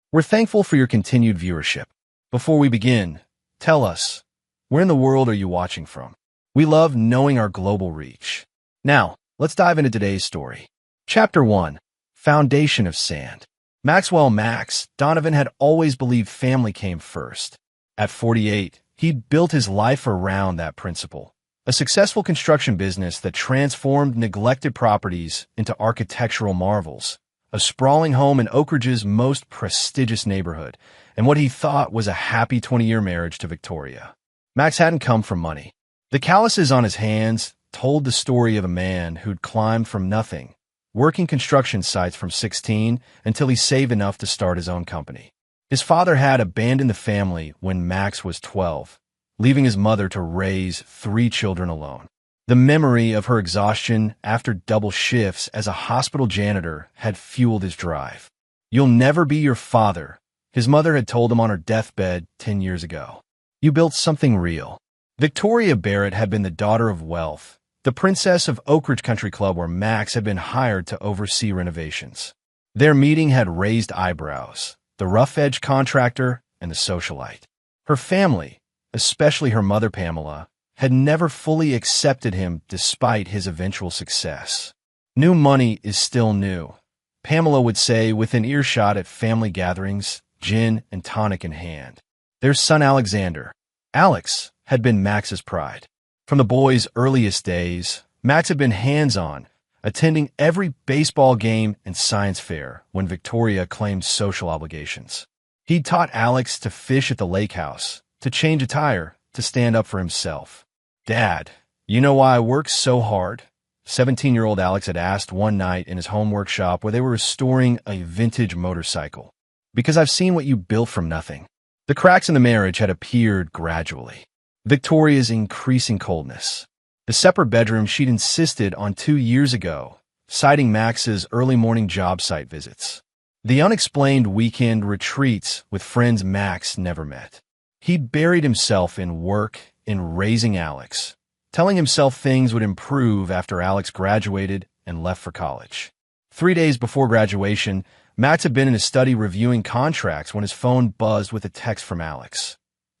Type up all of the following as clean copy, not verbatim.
We're thankful for your continued viewership. Before we begin, tell us, where in the world are you watching from? We love knowing our global reach. Now, let's dive into today's story. Chapter 1. Foundation of Sand. Max Donovan had always believed family came first. At 48, he'd built his life around that principle. A successful construction business that transformed neglected properties into architectural marvels. A sprawling home in Oak Ridge's most prestigious neighborhood, and what he thought was a happy 20-year marriage to Victoria. Max hadn't come from money. The calluses on his hands told the story of a man who'd climbed from nothing, working construction sites from 16 until he saved enough to start his own company. His father had abandoned the family when Max was 12, leaving his mother to raise 3 children alone. The memory of her exhaustion after double shifts as a hospital janitor had fueled his drive. "You'll never be your father," his mother had told him on her deathbed 10 years ago. "You built something real." Victoria Barrett had been the daughter of wealth, the princess of Oak Ridge Country Club where Max had been hired to oversee renovations. Their meeting had raised eyebrows, the rough-edged contractor and the socialite. Her family, especially her mother Pamela, had never fully accepted him despite his eventual success. "New money is still new," Pamela would say within earshot at family gatherings, gin and tonic in hand. Their son Alexander, Alex, had been Max's pride. From the boy's earliest days, Max had been hands-on, attending every baseball game and science fair when Victoria claimed social obligations. He'd taught Alex to fish at the lake house, to change a tire, to stand up for himself. "Dad, you know why I work so hard?" 17-year-old Alex had asked one night in his home workshop where they were restoring a vintage motorcycle. "Because I've seen what you built from nothing." The cracks in the marriage had appeared gradually. Victoria's increasing coldness. The separate bedroom she'd insisted on 2 years ago, citing Max's early morning job site visits. The unexplained weekend retreats with friends Max never met. He'd buried himself in work, in raising Alex, telling himself things would improve after Alex graduated and left for college. 3 days before graduation, Max had been in his study reviewing contracts when his phone buzzed with a text from Alex.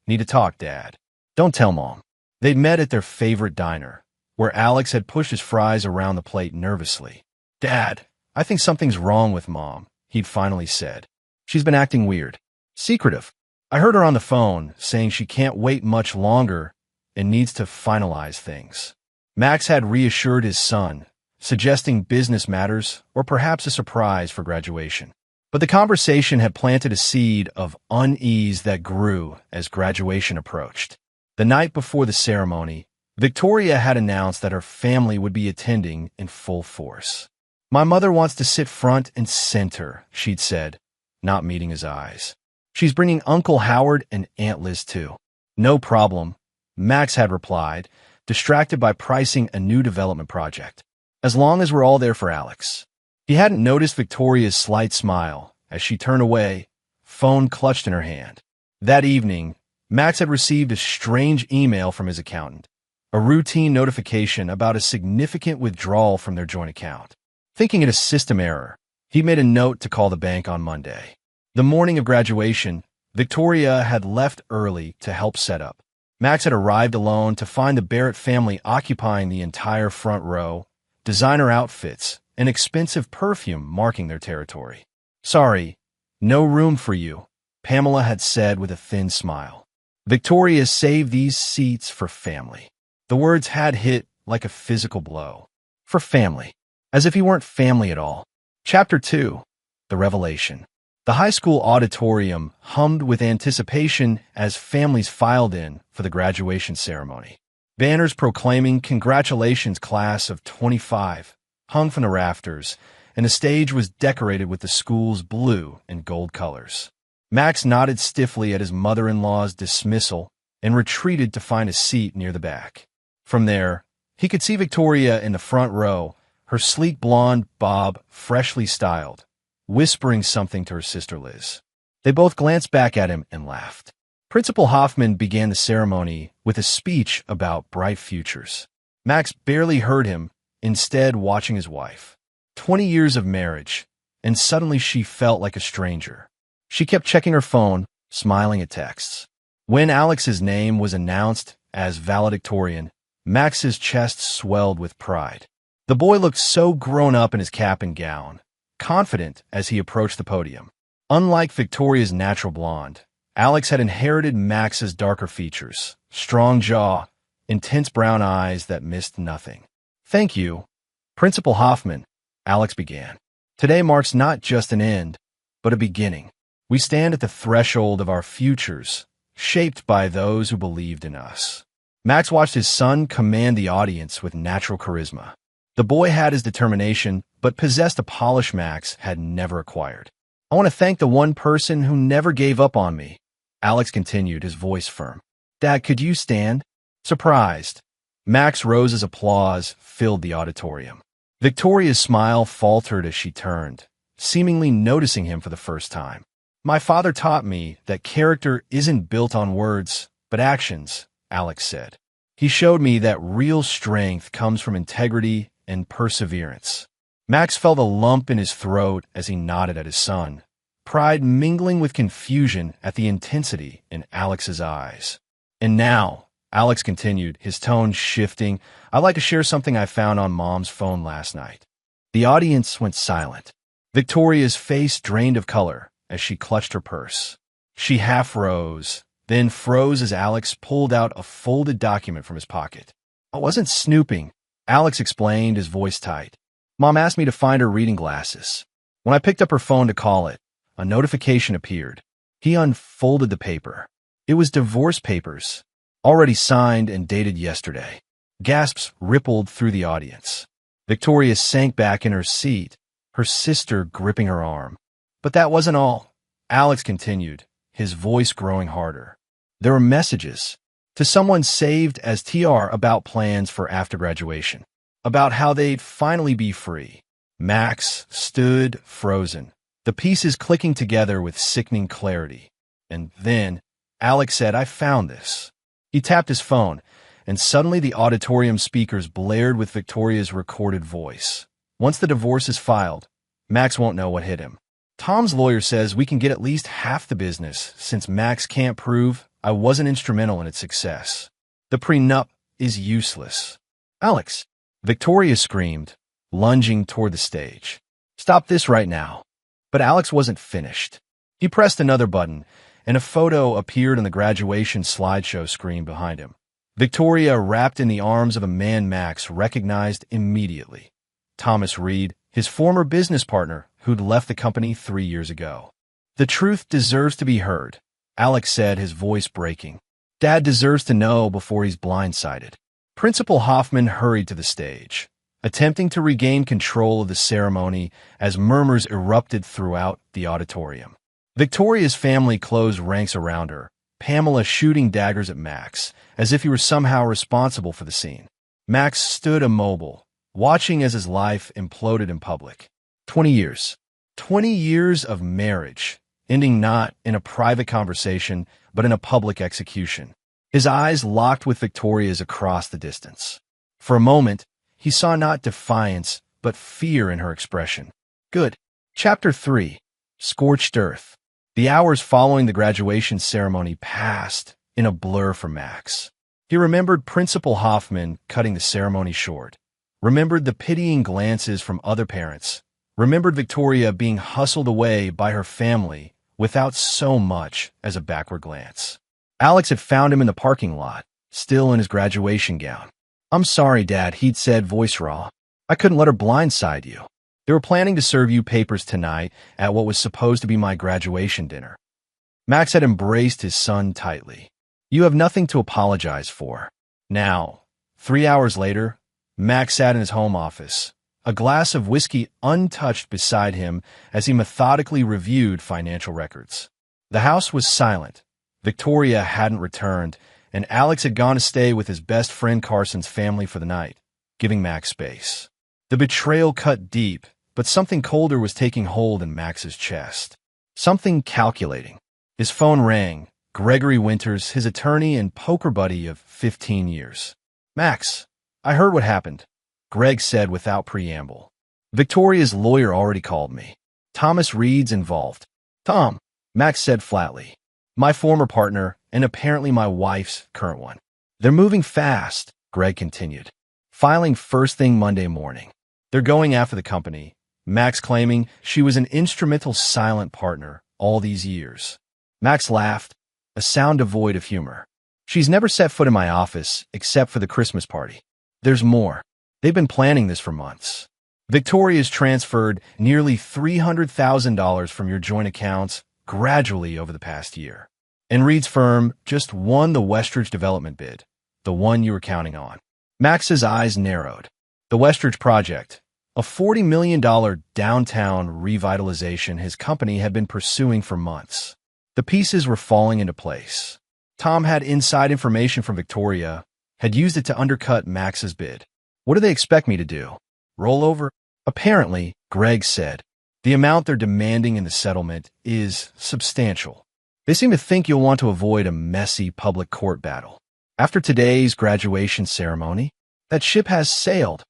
"Need to talk, Dad." "Don't tell Mom." They'd met at their favorite diner, where Alex had pushed his fries around the plate nervously. "Dad, I think something's wrong with Mom," he'd finally said. "She's been acting weird. Secretive. I heard her on the phone saying she can't wait much longer and needs to finalize things." Max had reassured his son, suggesting business matters or perhaps a surprise for graduation. But the conversation had planted a seed of unease that grew as graduation approached. The night before the ceremony, Victoria had announced that her family would be attending in full force. "My mother wants to sit front and center," she'd said, not meeting his eyes. "She's bringing Uncle Howard and Aunt Liz too." "No problem," Max had replied, distracted by pricing a new development project. "As long as we're all there for Alex." He hadn't noticed Victoria's slight smile as she turned away, phone clutched in her hand. That evening, Max had received a strange email from his accountant, a routine notification about a significant withdrawal from their joint account. Thinking it a system error, he made a note to call the bank on Monday. The morning of graduation, Victoria had left early to help set up. Max had arrived alone to find the Barrett family occupying the entire front row, designer outfits, and expensive perfume marking their territory. "Sorry, no room for you," Pamela had said with a thin smile. Victoria saved these seats for family. The words had hit like a physical blow. For family. As if he weren't family at all. Chapter 2. The Revelation. The high school auditorium hummed with anticipation as families filed in for the graduation ceremony. Banners proclaiming "Congratulations, Class of 25" hung from the rafters, and the stage was decorated with the school's blue and gold colors. Max nodded stiffly at his mother-in-law's dismissal and retreated to find a seat near the back. From there, he could see Victoria in the front row, her sleek blonde bob freshly styled, whispering something to her sister Liz. They both glanced back at him and laughed. Principal Hoffman began the ceremony with a speech about bright futures. Max barely heard him, instead watching his wife. 20 years of marriage, and suddenly she felt like a stranger. She kept checking her phone, smiling at texts. When Alex's name was announcnced as valedictorian, Max's chest swelled with pride. The boy looked so grown up in his cap and gown, confident as he approached the podium. Unlike Victoria's natural blonde, Alex had inherited Max's darker features, strong jaw, intense brown eyes that missed nothing. "Thank you, Principal Hoffman," Alex began. "Today marks not just an end, but a beginning. We stand at the threshold of our futures, shaped by those who believed in us." Max watched his son command the audience with natural charisma. The boy had his determination, but possessed a polish Max had never acquired. "I want to thank the one person who never gave up on me," Alex continued, his voice firm. "Dad, could you stand?" Surprised, Max rose as applause filled the auditorium. Victoria's smile faltered as she turned, seemingly noticing him for the first time. "My father taught me that character isn't built on words, but actions," Alex said. "He showed me that real strength comes from integrity and perseverance." Max felt a lump in his throat as he nodded at his son, pride mingling with confusion at the intensity in Alex's eyes. "And now," Alex continued, his tone shifting, "I'd like to share something I found on Mom's phone last night." The audience went silent. Victoria's face drained of color as she clutched her purse. She half rose, then froze as Alex pulled out a folded document from his pocket. "I wasn't snooping," Alex explained, his voice tight. "Mom asked me to find her reading glasses. When I picked up her phone to call it, a notification appeared." He unfolded the paper. It was divorce papers, already signed and dated yesterday. Gasps rippled through the audience. Victoria sank back in her seat, her sister gripping her arm. "But that wasn't all," Alex continued, his voice growing harder. "There were messages to someone saved as TR about plans for after graduation, about how they'd finally be free." Max stood frozen, the pieces clicking together with sickening clarity. And then Alex said, "I found this." He tapped his phone, and suddenly the auditorium speakers blared with Victoria's recorded voice. "Once the divorce is filed, Max won't know what hit him. Tom's lawyer says we can get at least half the business since Max can't prove I wasn't instrumental in its success. The prenup is useless." "Alex!" Victoria screamed, lunging toward the stage. "Stop this right now." But Alex wasn't finished. He pressed another button, and a photo appeared on the graduation slideshow screen behind him. Victoria wrapped in the arms of a man Max recognized immediately. Thomas Reed, his former business partner who'd left the company 3 years ago. "The truth deserves to be heard," Alex said, his voice breaking. "Dad deserves to know before he's blindsided." Principal Hoffman hurried to the stage, attempting to regain control of the ceremony as murmurs erupted throughout the auditorium. Victoria's family closed ranks around her, Pamela shooting daggers at Max, as if he were somehow responsible for the scene. Max stood immobile, watching as his life imploded in public. 20 years. 20 years of marriage, ending not in a private conversation, but in a public execution. His eyes locked with Victoria's across the distance. For a moment, he saw not defiance, but fear in her expression. Good. Chapter 3. Scorched Earth. The hours following the graduation ceremony passed in a blur for Max. He remembered Principal Hoffman cutting the ceremony short, remembered the pitying glances from other parents, remembered Victoria being hustled away by her family without so much as a backward glance. Alex had found him in the parking lot, still in his graduation gown. "I'm sorry, Dad," he'd said, voice raw. "I couldn't let her blindside you. They were planning to serve you papers tonight at what was supposed to be my graduation dinner." Max had embraced his son tightly. "You have nothing to apologize for." Now, 3 hours later, Max sat in his home office, a glass of whiskey untouched beside him as he methodically reviewed financial records. The house was silent. Victoria hadn't returned, and Alex had gone to stay with his best friend Carson's family for the night, giving Max space. The betrayal cut deep, but something colder was taking hold in Max's chest. Something calculating. His phone rang. Gregory Winters, his attorney and poker buddy of 15 years. "Max, I heard what happened," Greg said without preamble. "Victoria's lawyer already called me. Thomas Reed's involved." "Tom," Max said flatly. My former partner, and apparently my wife's current one. They're moving fast, Greg continued. Filing first thing Monday morning. They're going after the company, Max claiming she was an instrumental silent partner all these years. Max laughed, a sound devoid of humor. She's never set foot in my office except for the Christmas party. There's more. They've been planning this for months. Victoria's transferred nearly $300,000 from your joint accounts gradually over the past year. And Reed's firm just won the Westridge development bid, the one you were counting on. Max's eyes narrowed. The Westridge project, a $40 million downtown revitalization his company had been pursuing for months. The pieces were falling into place. Tom had inside information from Victoria, had used it to undercut Max's bid. What do they expect me to do? Roll over? Apparently, Greg said, the amount they're demanding in the settlement is substantial. They seem to think you'll want to avoid a messy public court battle. After today's graduation ceremony, that ship has sailed,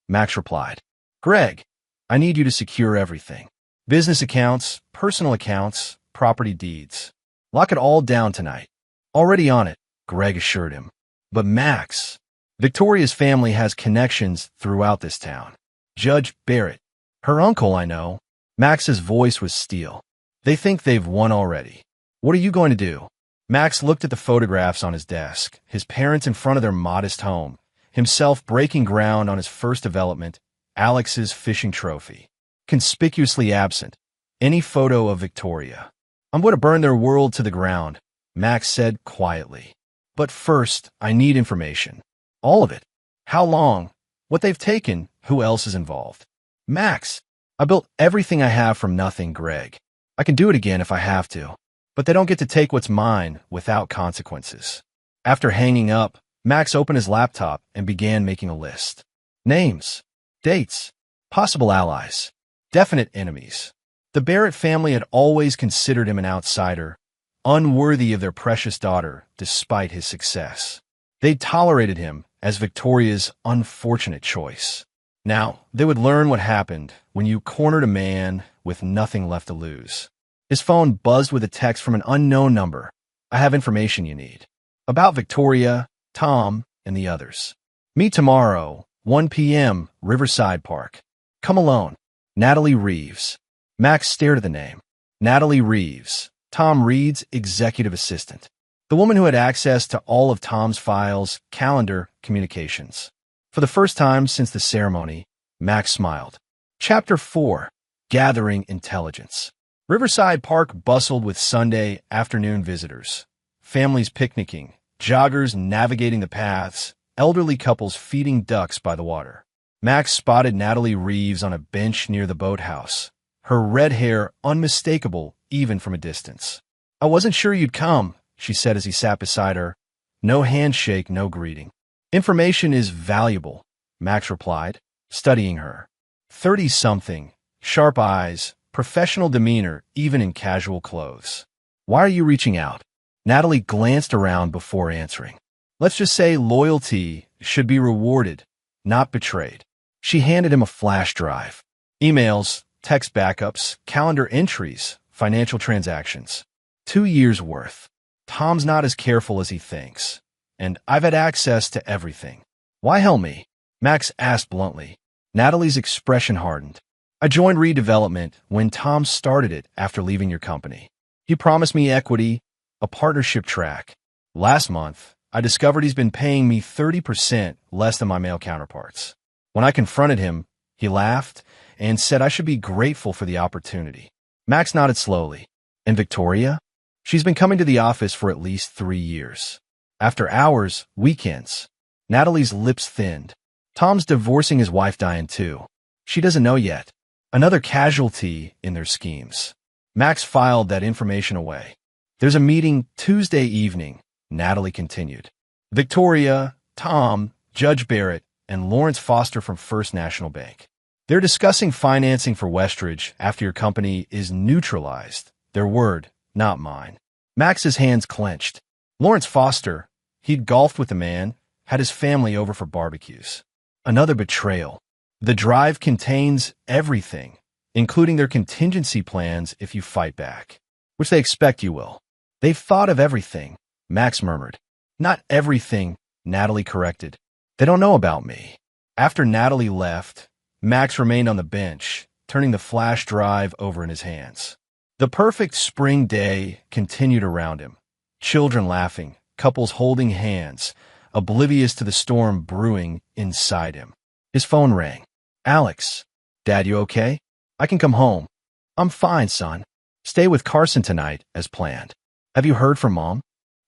Max replied. Greg, I need you to secure everything. Business accounts, personal accounts, property deeds. Lock it all down tonight. Already on it, Greg assured him. But Max, Victoria's family has connections throughout this town. Judge Barrett, her uncle, I know. Max's voice was steel. They think they've won already. What are you going to do? Max looked at the photographs on his desk, his parents in front of their modest home, himself breaking ground on his first development, Alex's fishing trophy. Conspicuously absent, any photo of Victoria. I'm going to burn their world to the ground, Max said quietly. But first, I need information. All of it. How long? What they've taken? Who else is involved? Max, I built everything I have from nothing, Greg. I can do it again if I have to. But they don't get to take what's mine without consequences. After hanging up, Max opened his laptop and began making a list. Names, dates, possible allies, definite enemies. The Barrett family had always considered him an outsider, unworthy of their precious daughter despite his success. They'd tolerated him as Victoria's unfortunate choice. Now, they would learn what happened when you cornered a man with nothing left to lose. His phone buzzed with a text from an unknown number. I have information you need. About Victoria, Tom, and the others. Meet tomorrow, 1 p.m., Riverside Park. Come alone. Natalie Reeves. Max stared at the name. Natalie Reeves, Tom Reed's executive assistant. The woman who had access to all of Tom's files, calendar, communications. For the first time since the ceremony, Max smiled. Chapter 4. Gathering Intelligence. Riverside Park bustled with Sunday afternoon visitors. Families picnicking, joggers navigating the paths, elderly couples feeding ducks by the water. Max spotted Natalie Reeves on a bench near the boathouse, her red hair unmistakable even from a distance. I wasn't sure you'd come, she said as he sat beside her. No handshake, no greeting. Information is valuable, Max replied, studying her. 30-something, sharp eyes, professional demeanor even in casual clothes. Why are you reaching out? Natalie glanced around before answering. Let's just say loyalty should be rewarded, not betrayed. She handed him a flash drive. Emails, text backups, calendar entries, financial transactions. 2 years' worth. Tom's not as careful as he thinks. And I've had access to everything. Why help me? Max asked bluntly. Natalie's expression hardened. I joined redevelopment when Tom started it after leaving your company. He promised me equity, a partnership track. Last month, I discovered he's been paying me 30% less than my male counterparts. When I confronted him, he laughed and said I should be grateful for the opportunity. Max nodded slowly. And Victoria? She's been coming to the office for at least 3 years. After hours, weekends. Natalie's lips thinned. Tom's divorcing his wife Diane too. She doesn't know yet. Another casualty in their schemes. Max filed that information away. There's a meeting Tuesday evening, Natalie continued. Victoria, Tom, Judge Barrett, and Lawrence Foster from First National Bank. They're discussing financing for Westridge after your company is neutralized. Their word, not mine. Max's hands clenched. Lawrence Foster, he'd golfed with the man, had his family over for barbecues. Another betrayal. The drive contains everything, including their contingency plans if you fight back. which they expect you will. They've thought of everything, Max murmured. Not everything, Natalie corrected. They don't know about me. After Natalie left, Max remained on the bench, turning the flash drive over in his hands. The perfect spring day continued around him. Children laughing, couples holding hands, oblivious to the storm brewing inside him. His phone rang. Alex, Dad, you okay? I can come home. I'm fine, son. Stay with Carson tonight, as planned. Have you heard from Mom?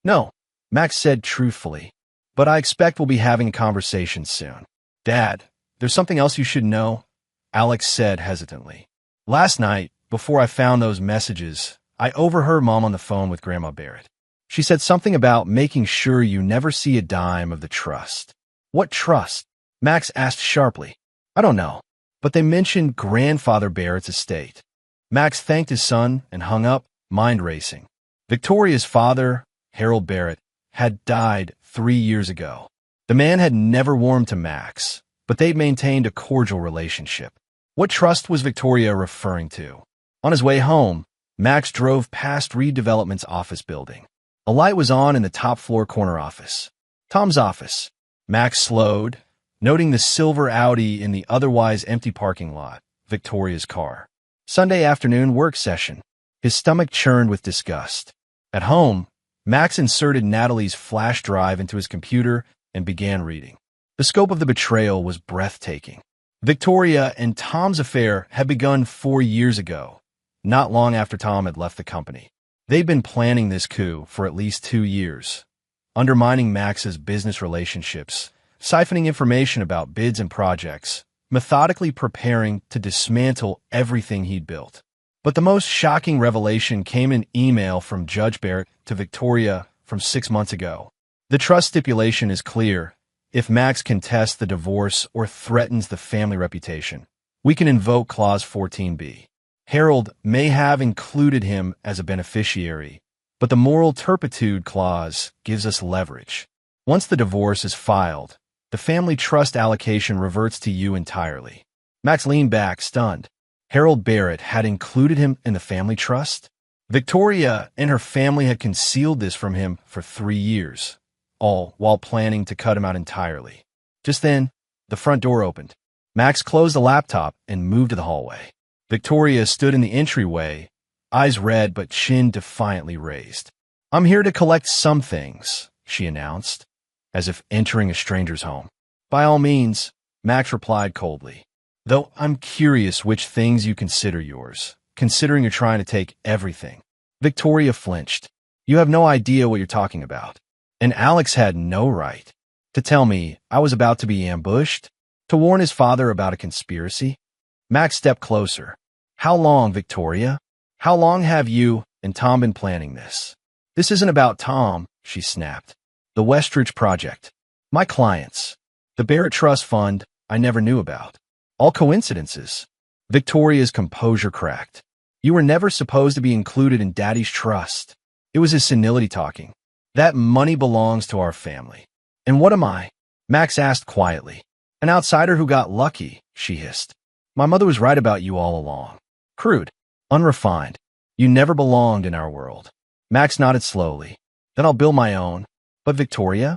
No, Max said truthfully. But I expect we'll be having a conversation soon. Dad, there's something else you should know, Alex said hesitantly. Last night, before I found those messages, I overheard Mom on the phone with Grandma Barrett. She said something about making sure you never see a dime of the trust. What trust? Max asked sharply. I don't know, but they mentioned Grandfather Barrett's estate. Max thanked his son and hung up, mind racing. Victoria's father, Harold Barrett, had died 3 years ago. The man had never warmed to Max, but they'd maintained a cordial relationship. What trust was Victoria referring to? On his way home, Max drove past Reed Development's office building. A light was on in the top floor corner office. Tom's office. Max slowed, noting the silver Audi in the otherwise empty parking lot, Victoria's car. Sunday afternoon work session. His stomach churned with disgust. At home, Max inserted Natalie's flash drive into his computer and began reading. The scope of the betrayal was breathtaking. Victoria and Tom's affair had begun 4 years ago, not long after Tom had left the company. They'd been planning this coup for at least 2 years, undermining Max's business relationships, siphoning information about bids and projects, methodically preparing to dismantle everything he'd built. But the most shocking revelation came in an email from Judge Barrett to Victoria from 6 months ago. The trust stipulation is clear. If Max contests the divorce or threatens the family reputation, we can invoke Clause 14b. Harold may have included him as a beneficiary, but the moral turpitude clause gives us leverage. Once the divorce is filed, the family trust allocation reverts to you entirely. Max leaned back, stunned. Harold Barrett had included him in the family trust? Victoria and her family had concealed this from him for 3 years, all while planning to cut him out entirely. Just then, the front door opened. Max closed the laptop and moved to the hallway. Victoria stood in the entryway, eyes red but chin defiantly raised. I'm here to collect some things, she announced, as if entering a stranger's home. By all means, Max replied coldly. Though I'm curious which things you consider yours, considering you're trying to take everything. Victoria flinched. You have no idea what you're talking about. And Alex had no right to tell me I was about to be ambushed, to warn his father about a conspiracy. Max stepped closer. How long, Victoria? How long have you and Tom been planning this? This isn't about Tom, she snapped. The Westridge Project. My clients. The Barrett Trust Fund I never knew about. All coincidences. Victoria's composure cracked. You were never supposed to be included in Daddy's trust. It was his senility talking. That money belongs to our family. And what am I? Max asked quietly. An outsider who got lucky, she hissed. My mother was right about you all along. Crude. Unrefined. You never belonged in our world. Max nodded slowly. Then I'll build my own. But Victoria?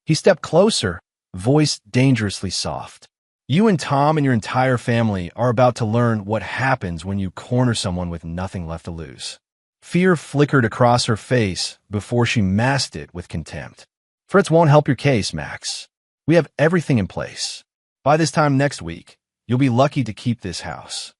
He stepped closer, voice dangerously soft. You and Tom and your entire family are about to learn what happens when you corner someone with nothing left to lose. Fear flickered across her face before she masked it with contempt. Fritz won't help your case, Max. We have everything in place. By this time next week, you'll be lucky to keep this house.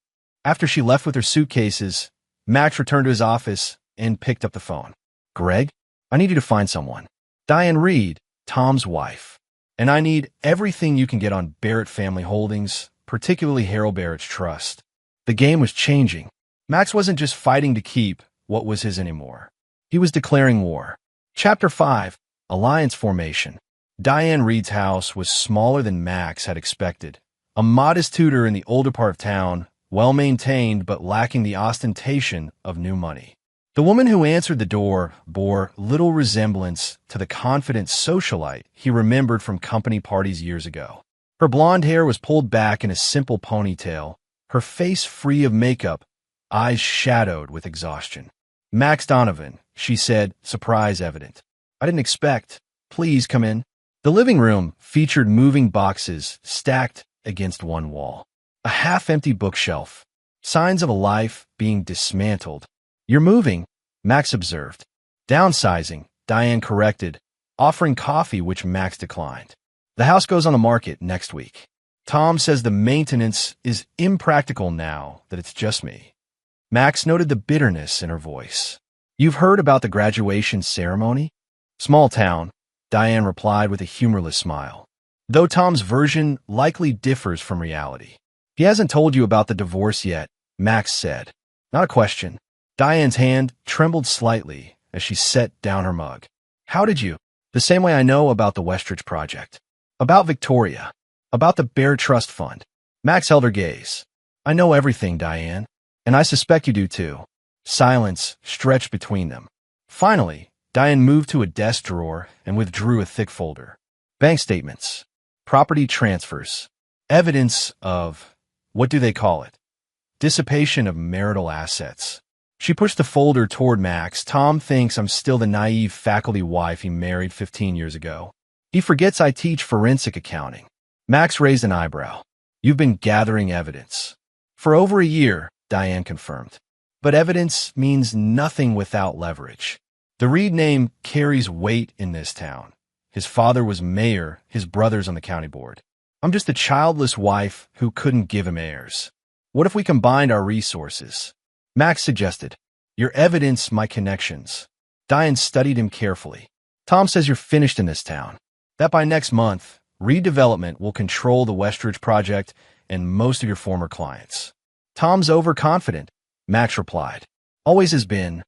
After she left with her suitcases, Max returned to his office and picked up the phone. Greg, I need you to find someone. Diane Reed, Tom's wife. And I need everything you can get on Barrett Family Holdings, particularly Harold Barrett's trust. The game was changing. Max wasn't just fighting to keep what was his anymore. He was declaring war. Chapter 5, Alliance Formation. Diane Reed's house was smaller than Max had expected. A modest tutor in the older part of town, well-maintained but lacking the ostentation of new money. The woman who answered the door bore little resemblance to the confident socialite he remembered from company parties years ago. Her blonde hair was pulled back in a simple ponytail, her face free of makeup, eyes shadowed with exhaustion. Max Donovan, she said, surprise evident. I didn't expect. Please come in. The living room featured moving boxes stacked against one wall. A half-empty bookshelf. Signs of a life being dismantled. You're moving, Max observed. Downsizing, Diane corrected, offering coffee which Max declined. The house goes on the market next week. Tom says the maintenance is impractical now that it's just me. Max noted the bitterness in her voice. You've heard about the graduation ceremony? Small town, Diane replied with a humorless smile. Though Tom's version likely differs from reality. He hasn't told you about the divorce yet, Max said. Not a question. Diane's hand trembled slightly as she set down her mug. How did you? The same way I know about the Westridge project. About Victoria. About the Bear Trust Fund. Max held her gaze. I know everything, Diane. And I suspect you do too. Silence stretched between them. Finally, Diane moved to a desk drawer and withdrew a thick folder. Bank statements. Property transfers. Evidence of, what do they call it? Dissipation of marital assets. She pushed the folder toward Max. Tom thinks I'm still the naive faculty wife he married 15 years ago. He forgets I teach forensic accounting. Max raised an eyebrow. You've been gathering evidence. For over a year, Diane confirmed. But evidence means nothing without leverage. The Reed name carries weight in this town. His father was mayor, his brother's on the county board. I'm just a childless wife who couldn't give him heirs. What if we combined our resources? Max suggested. Your evidence, my connections. Diane studied him carefully. Tom says you're finished in this town. That by next month, redevelopment will control the Westridge project and most of your former clients. Tom's overconfident, Max replied. Always has been.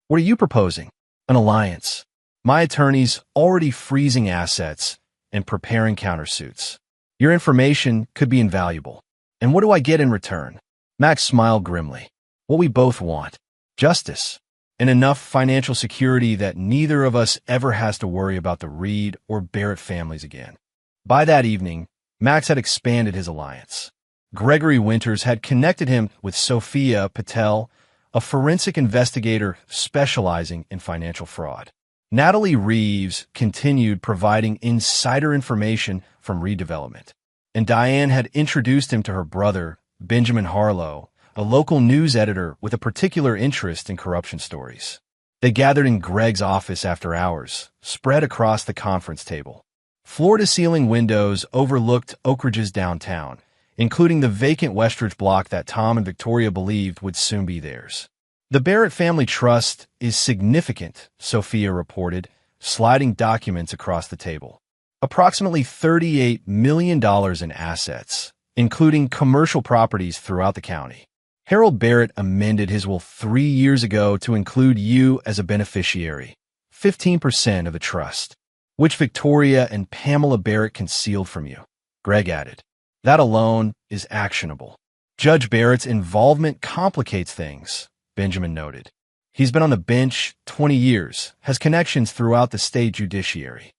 What are you proposing? An alliance. My attorney's already freezing assets and preparing countersuits. Your information could be invaluable. And what do I get in return? Max smiled grimly. What we both want. Justice. And enough financial security that neither of us ever has to worry about the Reed or Barrett families again. By that evening, Max had expanded his alliance. Gregory Winters had connected him with Sophia Patel, a forensic investigator specializing in financial fraud. Natalie Reeves continued providing insider information from redevelopment, and Diane had introduced him to her brother, Benjamin Harlow, a local news editor with a particular interest in corruption stories. They gathered in Greg's office after hours, spread across the conference table. Floor-to-ceiling windows overlooked Oak Ridge's downtown, including the vacant Westridge block that Tom and Victoria believed would soon be theirs. The Barrett family trust is significant, Sophia reported, sliding documents across the table. Approximately $38 million in assets, including commercial properties throughout the county. Harold Barrett amended his will 3 years ago to include you as a beneficiary, 15% of the trust, which Victoria and Pamela Barrett concealed from you, Greg added. That alone is actionable. Judge Barrett's involvement complicates things, Benjamin noted. He's been on the bench 20 years, has connections throughout the state judiciary.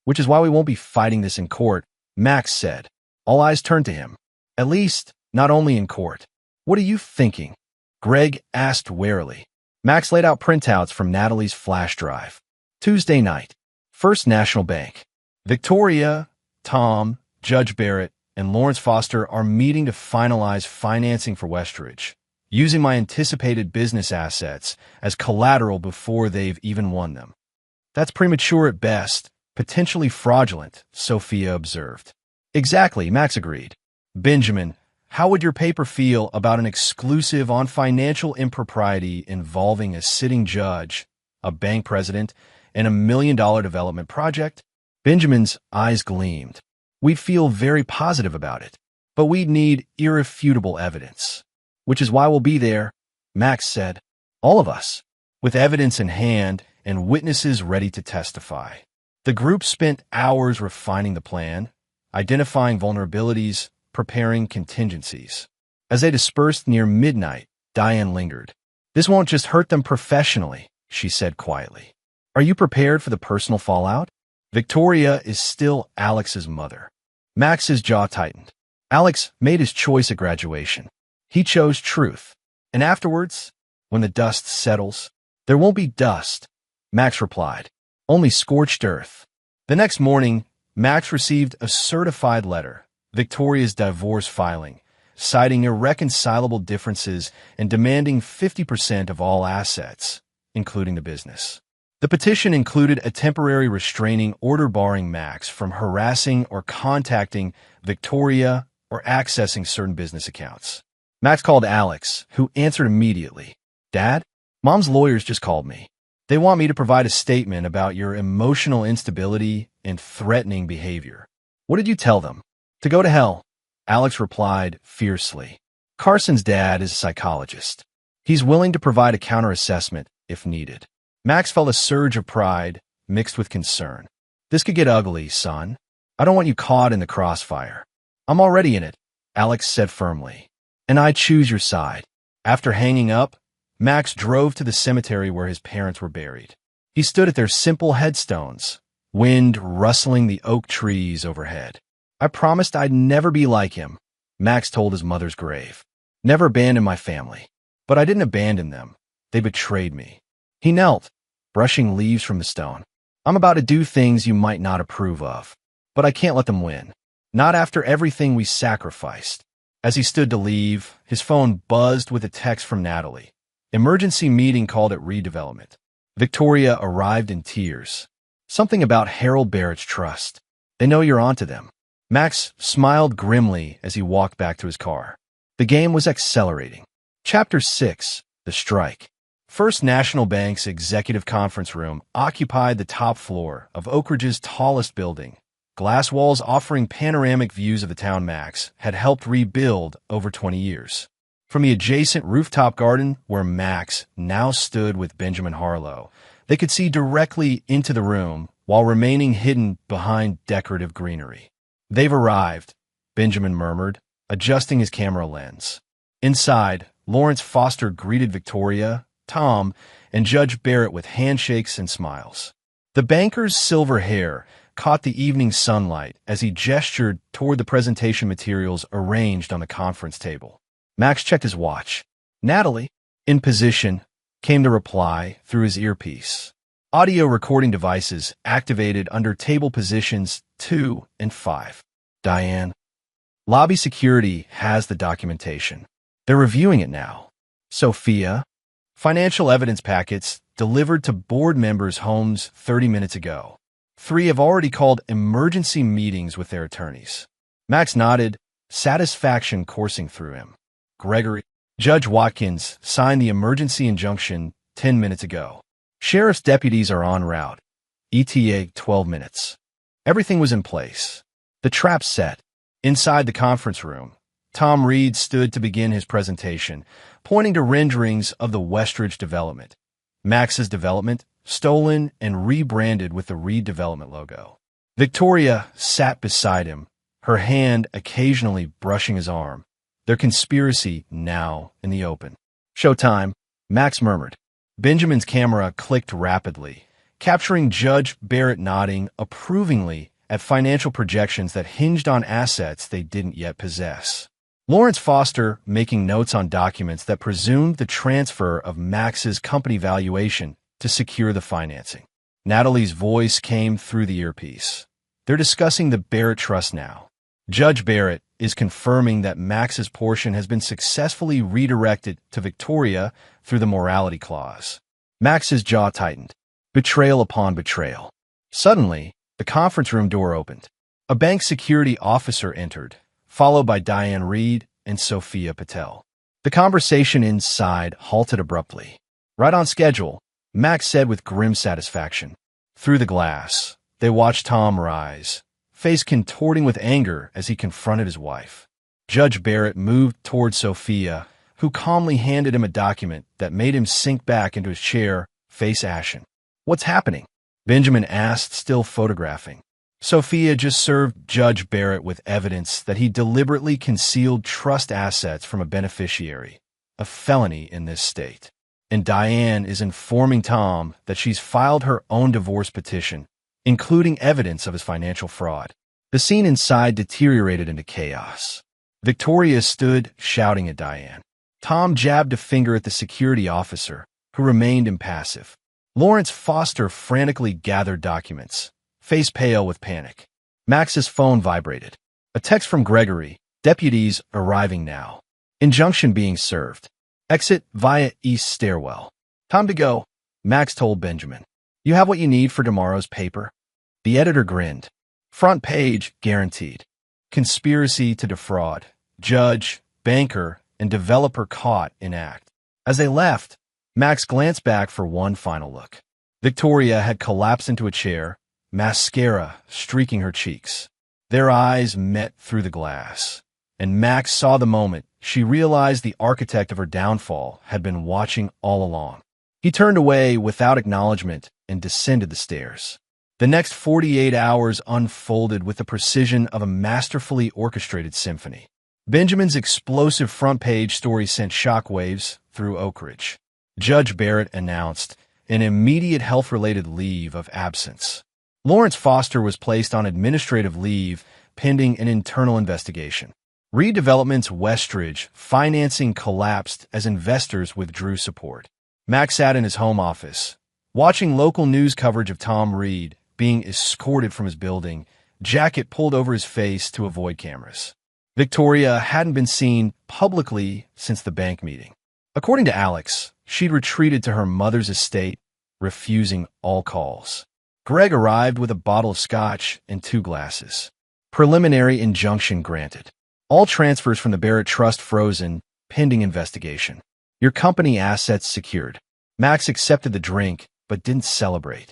Which is why we won't be fighting this in court, Max said. All eyes turned to him. At least, not only in court. What are you thinking? Greg asked warily. Max laid out printouts from Natalie's flash drive. Tuesday night. First National Bank. Victoria, Tom, Judge Barrett, and Lawrence Foster are meeting to finalize financing for Westridge, using my anticipated business assets as collateral before they've even won them. That's premature at best, potentially fraudulent, Sophia observed. Exactly, Max agreed. Benjamin, how would your paper feel about an exclusive on financial impropriety involving a sitting judge, a bank president, and $1 million development project? Benjamin's eyes gleamed. We'd feel very positive about it, but we'd need irrefutable evidence. Which is why we'll be there, Max said. All of us, with evidence in hand and witnesses ready to testify. The group spent hours refining the plan, identifying vulnerabilities, preparing contingencies. As they dispersed near midnight, Diane lingered. This won't just hurt them professionally, she said quietly. Are you prepared for the personal fallout? Victoria is still Alex's mother. Max's jaw tightened. Alex made his choice at graduation. He chose truth. And afterwards, when the dust settles, There won't be dust, Max replied. Only scorched earth. The next morning, Max received a certified letter, Victoria's divorce filing, citing irreconcilable differences and demanding 50% of all assets, including the business. The petition included a temporary restraining order barring Max from harassing or contacting Victoria or accessing certain business accounts. Max called Alex, who answered immediately. Dad, Mom's lawyers just called me. They want me to provide a statement about your emotional instability and threatening behavior. What did you tell them? To go to hell, Alex replied fiercely. Carson's dad is a psychologist. He's willing to provide a counter-assessment if needed. Max felt a surge of pride mixed with concern. This could get ugly, son. I don't want you caught in the crossfire. I'm already in it, Alex said firmly. And I choose your side. After hanging up, Max drove to the cemetery where his parents were buried. He stood at their simple headstones, wind rustling the oak trees overhead. I promised I'd never be like him, Max told his mother's grave. Never abandon my family. But I didn't abandon them. They betrayed me. He knelt, brushing leaves from the stone. I'm about to do things you might not approve of, but I can't let them win. Not after everything we sacrificed. As he stood to leave, his phone buzzed with a text from Natalie. Emergency meeting called at redevelopment. Victoria arrived in tears. Something about Harold Barrett's trust. They know you're onto them. Max smiled grimly as he walked back to his car. The game was accelerating. Chapter 6. The Strike. First National Bank's executive conference room occupied the top floor of Oak Ridge's tallest building. Glass walls offering panoramic views of the town Max had helped rebuild over 20 years. From the adjacent rooftop garden where Max now stood with Benjamin Harlow, they could see directly into the room while remaining hidden behind decorative greenery. They've arrived, Benjamin murmured, adjusting his camera lens. Inside, Lawrence Foster greeted Victoria, Tom, and Judge Barrett with handshakes and smiles. The banker's silver hair caught the evening sunlight as he gestured toward the presentation materials arranged on the conference table. Max checked his watch. Natalie, in position, came to reply through his earpiece. Audio recording devices activated under table positions 2 and 5. Diane. Lobby security has the documentation. They're reviewing it now. Sophia. Financial evidence packets delivered to board members' homes 30 minutes ago. 3 have already called emergency meetings with their attorneys. Max nodded, satisfaction coursing through him. Gregory. Judge Watkins signed the emergency injunction 10 minutes ago. Sheriff's deputies are en route. ETA 12 minutes. Everything was in place. The trap set. Inside the conference room, Tom Reed stood to begin his presentation, pointing to renderings of the Westridge development. Max's development, stolen and rebranded with the Reed Development logo. Victoria sat beside him, her hand occasionally brushing his arm. Their conspiracy now in the open. Showtime, Max murmured. Benjamin's camera clicked rapidly, capturing Judge Barrett nodding approvingly at financial projections that hinged on assets they didn't yet possess. Lawrence Foster making notes on documents that presumed the transfer of Max's company valuation to secure the financing. Natalie's voice came through the earpiece. They're discussing the Barrett Trust now. Judge Barrett is confirming that Max's portion has been successfully redirected to Victoria through the morality clause. Max's jaw tightened. Betrayal upon betrayal. Suddenly, the conference room door opened. A bank security officer entered, followed by Diane Reed and Sophia Patel. The conversation inside halted abruptly. Right on schedule, Max said with grim satisfaction. Through the glass, they watched Tom rise, face contorting with anger as he confronted his wife. Judge Barrett moved toward Sophia, who calmly handed him a document that made him sink back into his chair, face ashen. What's happening? Benjamin asked, still photographing. Sophia just served Judge Barrett with evidence that he deliberately concealed trust assets from a beneficiary, a felony in this state. And Diane is informing Tom that she's filed her own divorce petition, including evidence of his financial fraud. The scene inside deteriorated into chaos. Victoria stood, shouting at Diane. Tom jabbed a finger at the security officer, who remained impassive. Lawrence Foster frantically gathered documents, face pale with panic. Max's phone vibrated. A text from Gregory. Deputies arriving now. Injunction being served. Exit via east stairwell. Time to go, Max told Benjamin. You have what you need for tomorrow's paper? The editor grinned. Front page, guaranteed. Conspiracy to defraud. Judge, banker, and developer caught in act. As they left, Max glanced back for one final look. Victoria had collapsed into a chair, mascara streaking her cheeks. Their eyes met through the glass, and Max saw the moment she realized the architect of her downfall had been watching all along. He turned away without acknowledgement and descended the stairs. The next 48 hours unfolded with the precision of a masterfully orchestrated symphony. Benjamin's explosive front-page story sent shockwaves through Oak Ridge. Judge Barrett announced an immediate health-related leave of absence. Lawrence Foster was placed on administrative leave pending an internal investigation. Reed Development's Westridge financing collapsed as investors withdrew support. Max sat in his home office, watching local news coverage of Tom Reed being escorted from his building, jacket pulled over his face to avoid cameras. Victoria hadn't been seen publicly since the bank meeting. According to Alex, she'd retreated to her mother's estate, refusing all calls. Greg arrived with a bottle of scotch and 2 glasses. Preliminary injunction granted. All transfers from the Barrett Trust frozen, pending investigation. Your company assets secured. Max accepted the drink, but didn't celebrate.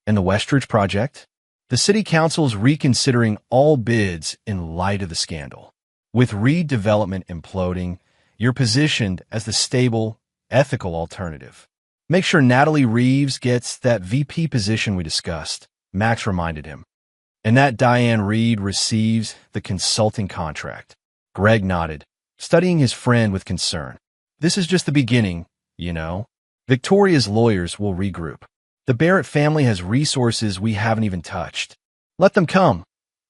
And the Westridge project? The city council's reconsidering all bids in light of the scandal. With Reed Development imploding, you're positioned as the stable, ethical alternative. Make sure Natalie Reeves gets that VP position we discussed, Max reminded him. And that Diane Reed receives the consulting contract. Greg nodded, studying his friend with concern. This is just the beginning, you know. Victoria's lawyers will regroup. The Barrett family has resources we haven't even touched. Let them come,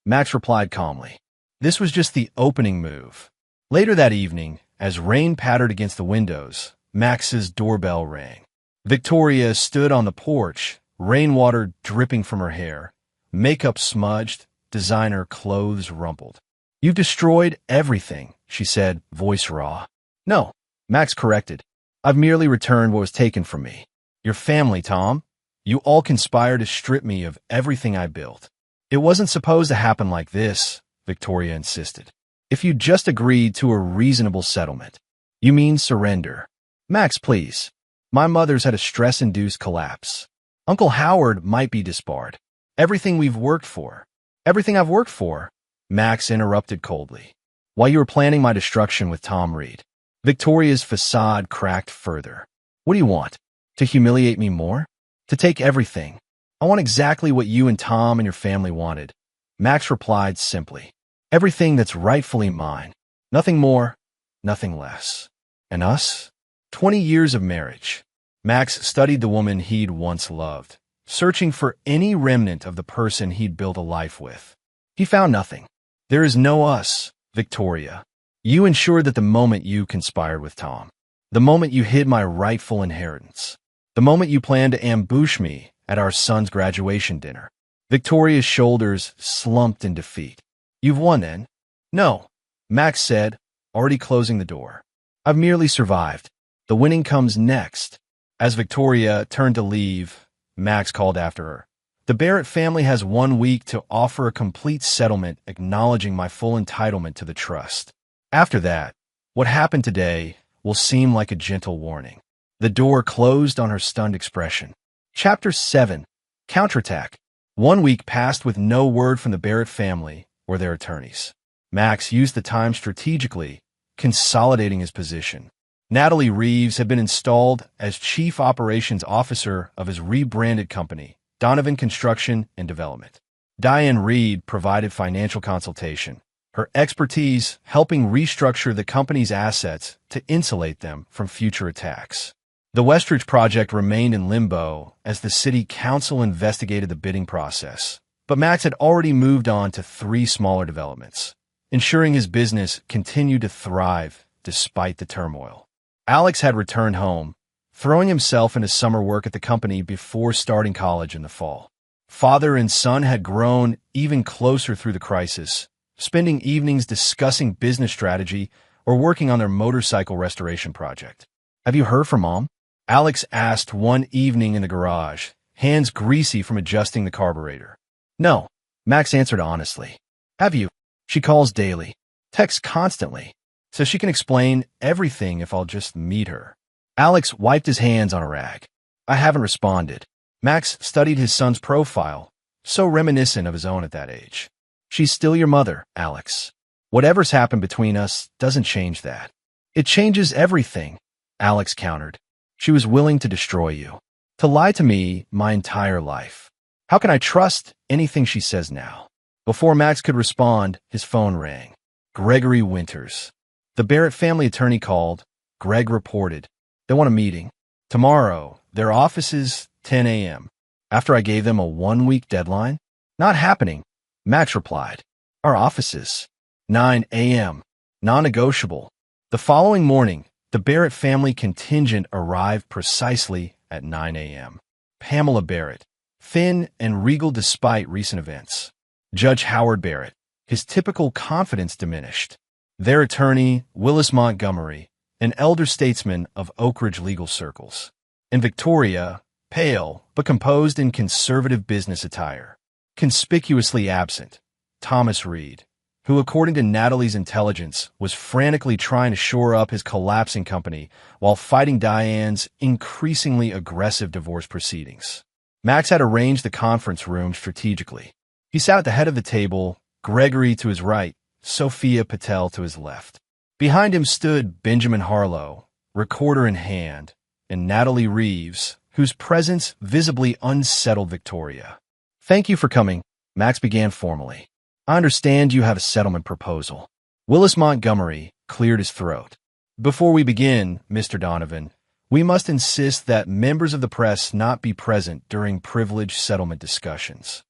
Max replied calmly. This was just the opening move. Later that evening, as rain pattered against the windows, Max's doorbell rang. Victoria stood on the porch, rainwater dripping from her hair, makeup smudged, designer clothes rumpled. You've destroyed everything, she said, voice raw. No, Max corrected. I've merely returned what was taken from me. Your family, Tom. You all conspired to strip me of everything I built. It wasn't supposed to happen like this, Victoria insisted. If you just agreed to a reasonable settlement. You mean surrender. Max, please. My mother's had a stress-induced collapse. Uncle Howard might be disbarred. Everything we've worked for. Everything I've worked for, Max interrupted coldly. While you were planning my destruction with Tom Reed. Victoria's facade cracked further. What do you want? To humiliate me more? To take everything? I want exactly what you and Tom and your family wanted. Max replied simply. Everything that's rightfully mine. Nothing more, nothing less. And us? 20 years of marriage. Max studied the woman he'd once loved, searching for any remnant of the person he'd built a life with. He found nothing. There is no us, Victoria. You ensured that the moment you conspired with Tom, the moment you hid my rightful inheritance, the moment you planned to ambush me at our son's graduation dinner. Victoria's shoulders slumped in defeat. You've won then? No, Max said, already closing the door. I've merely survived. The winning comes next. As Victoria turned to leave, Max called after her. The Barrett family has 1 week to offer a complete settlement acknowledging my full entitlement to the trust. After that, what happened today will seem like a gentle warning. The door closed on her stunned expression. Chapter 7. Counterattack. 1 week passed with no word from the Barrett family or their attorneys. Max used the time strategically, consolidating his position. Natalie Reeves had been installed as Chief Operations Officer of his rebranded company, Donovan Construction and Development. Diane Reed provided financial consultation, her expertise helping restructure the company's assets to insulate them from future attacks. The Westridge project remained in limbo as the city council investigated the bidding process, but Max had already moved on to 3 smaller developments, ensuring his business continued to thrive despite the turmoil. Alex had returned home, throwing himself into summer work at the company before starting college in the fall. Father and son had grown even closer through the crisis, spending evenings discussing business strategy or working on their motorcycle restoration project. "Have you heard from Mom?" Alex asked one evening in the garage, hands greasy from adjusting the carburetor. "No," Max answered honestly. "Have you?" "She calls daily, texts constantly, so she can explain everything if I'll just meet her." Alex wiped his hands on a rag. "I haven't responded." Max studied his son's profile, so reminiscent of his own at that age. "She's still your mother, Alex. Whatever's happened between us doesn't change that." "It changes everything," Alex countered. "She was willing to destroy you, to lie to me my entire life. How can I trust anything she says now?" Before Max could respond, his phone rang. Gregory Winters. The Barrett family attorney called. Greg reported. "They want a meeting. Tomorrow, their offices, 10 a.m. After I gave them a 1-week deadline? Not happening," Max replied. "Our offices. 9 a.m. Non-negotiable." The following morning, the Barrett family contingent arrived precisely at 9 a.m. Pamela Barrett, thin and regal despite recent events. Judge Howard Barrett, his typical confidence diminished. Their attorney, Willis Montgomery, an elder statesman of Oak Ridge legal circles. And Victoria, pale but composed in conservative business attire. Conspicuously absent, Thomas Reed, who, according to Natalie's intelligence, was frantically trying to shore up his collapsing company while fighting Diane's increasingly aggressive divorce proceedings. Max had arranged the conference room strategically. He sat at the head of the table, Gregory to his right, Sophia Patel to his left. Behind him stood Benjamin Harlow, recorder in hand, and Natalie Reeves, whose presence visibly unsettled Victoria. "Thank you for coming," Max began formally. "I understand you have a settlement proposal." Willis Montgomery cleared his throat. "Before we begin, Mr. Donovan, we must insist that members of the press not be present during privileged settlement discussions."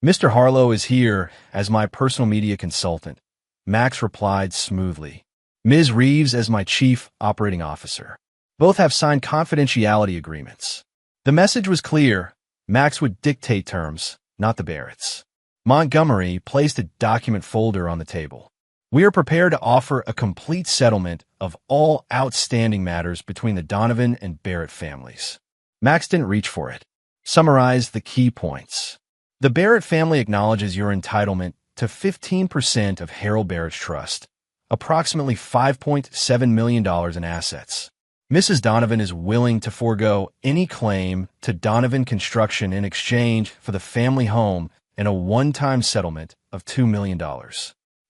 "Mr. Harlow is here as my personal media consultant," Max replied smoothly. "Ms. Reeves as my chief operating officer. Both have signed confidentiality agreements." The message was clear. Max would dictate terms, not the Barretts. Montgomery placed a document folder on the table. "We are prepared to offer a complete settlement of all outstanding matters between the Donovan and Barrett families." Max didn't reach for it. "Summarize the key points. The Barrett family acknowledges your entitlement to 15% of Harold Barrett's trust, approximately $5.7 million in assets. Mrs. Donovan is willing to forego any claim to Donovan Construction in exchange for the family home and a one-time settlement of $2 million.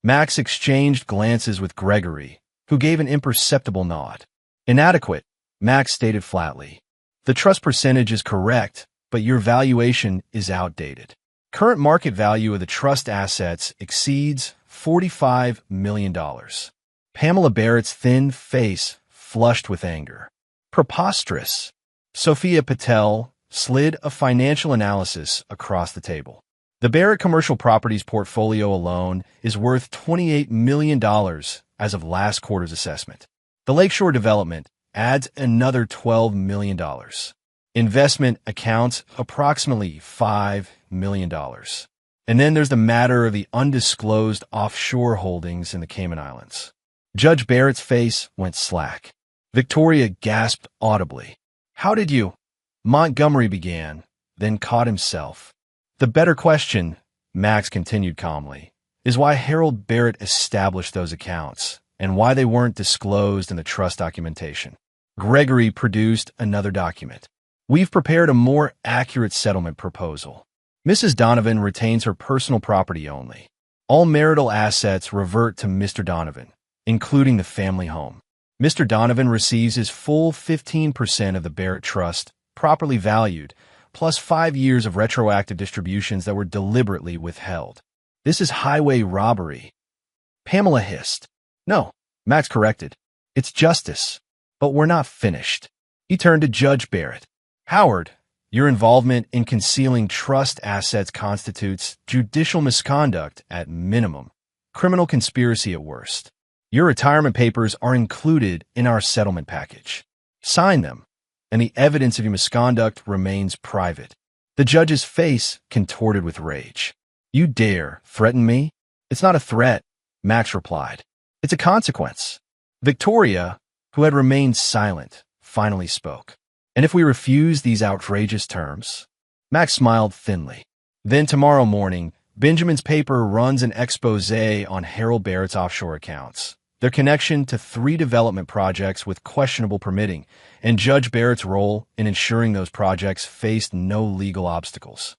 Max exchanged glances with Gregory, who gave an imperceptible nod. "Inadequate," Max stated flatly. "The trust percentage is correct, but your valuation is outdated. Current market value of the trust assets exceeds $45 million. Pamela Barrett's thin face flushed with anger. "Preposterous." Sophia Patel slid a financial analysis across the table. "The Barrett Commercial Properties portfolio alone is worth $28 million as of last quarter's assessment. The Lakeshore development adds another $12 million. Investment accounts approximately $5 million. And then there's the matter of the undisclosed offshore holdings in the Cayman Islands." Judge Barrett's face went slack. Victoria gasped audibly. "How did you—" Montgomery began, then caught himself. "The better question," Max continued calmly, "is why Harold Barrett established those accounts and why they weren't disclosed in the trust documentation." Gregory produced another document. "We've prepared a more accurate settlement proposal. Mrs. Donovan retains her personal property only. All marital assets revert to Mr. Donovan, including the family home. Mr. Donovan receives his full 15% of the Barrett Trust, properly valued, plus 5 years of retroactive distributions that were deliberately withheld. This is highway robbery." Pamela hissed. "No," Max corrected. "It's justice. But we're not finished." He turned to Judge Barrett. "Howard, your involvement in concealing trust assets constitutes judicial misconduct at minimum, criminal conspiracy at worst. Your retirement papers are included in our settlement package. Sign them." and the evidence of your misconduct remains private. The judge's face contorted with rage. You dare threaten me? It's not a threat, Max replied. It's a consequence. Victoria, who had remained silent, finally spoke. And if we refuse these outrageous terms? Max smiled thinly. Then tomorrow morning, Benjamin's paper runs an expose on Harold Barrett's offshore accounts, their connection to 3 development projects with questionable permitting, and Judge Barrett's role in ensuring those projects faced no legal obstacles.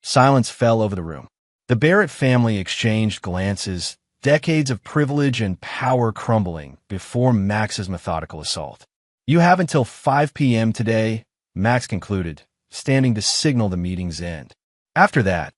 Silence fell over the room. The Barrett family exchanged glances, decades of privilege and power crumbling before Max's methodical assault. You have until 5 p.m. today, Max concluded, standing to signal the meeting's end. After that,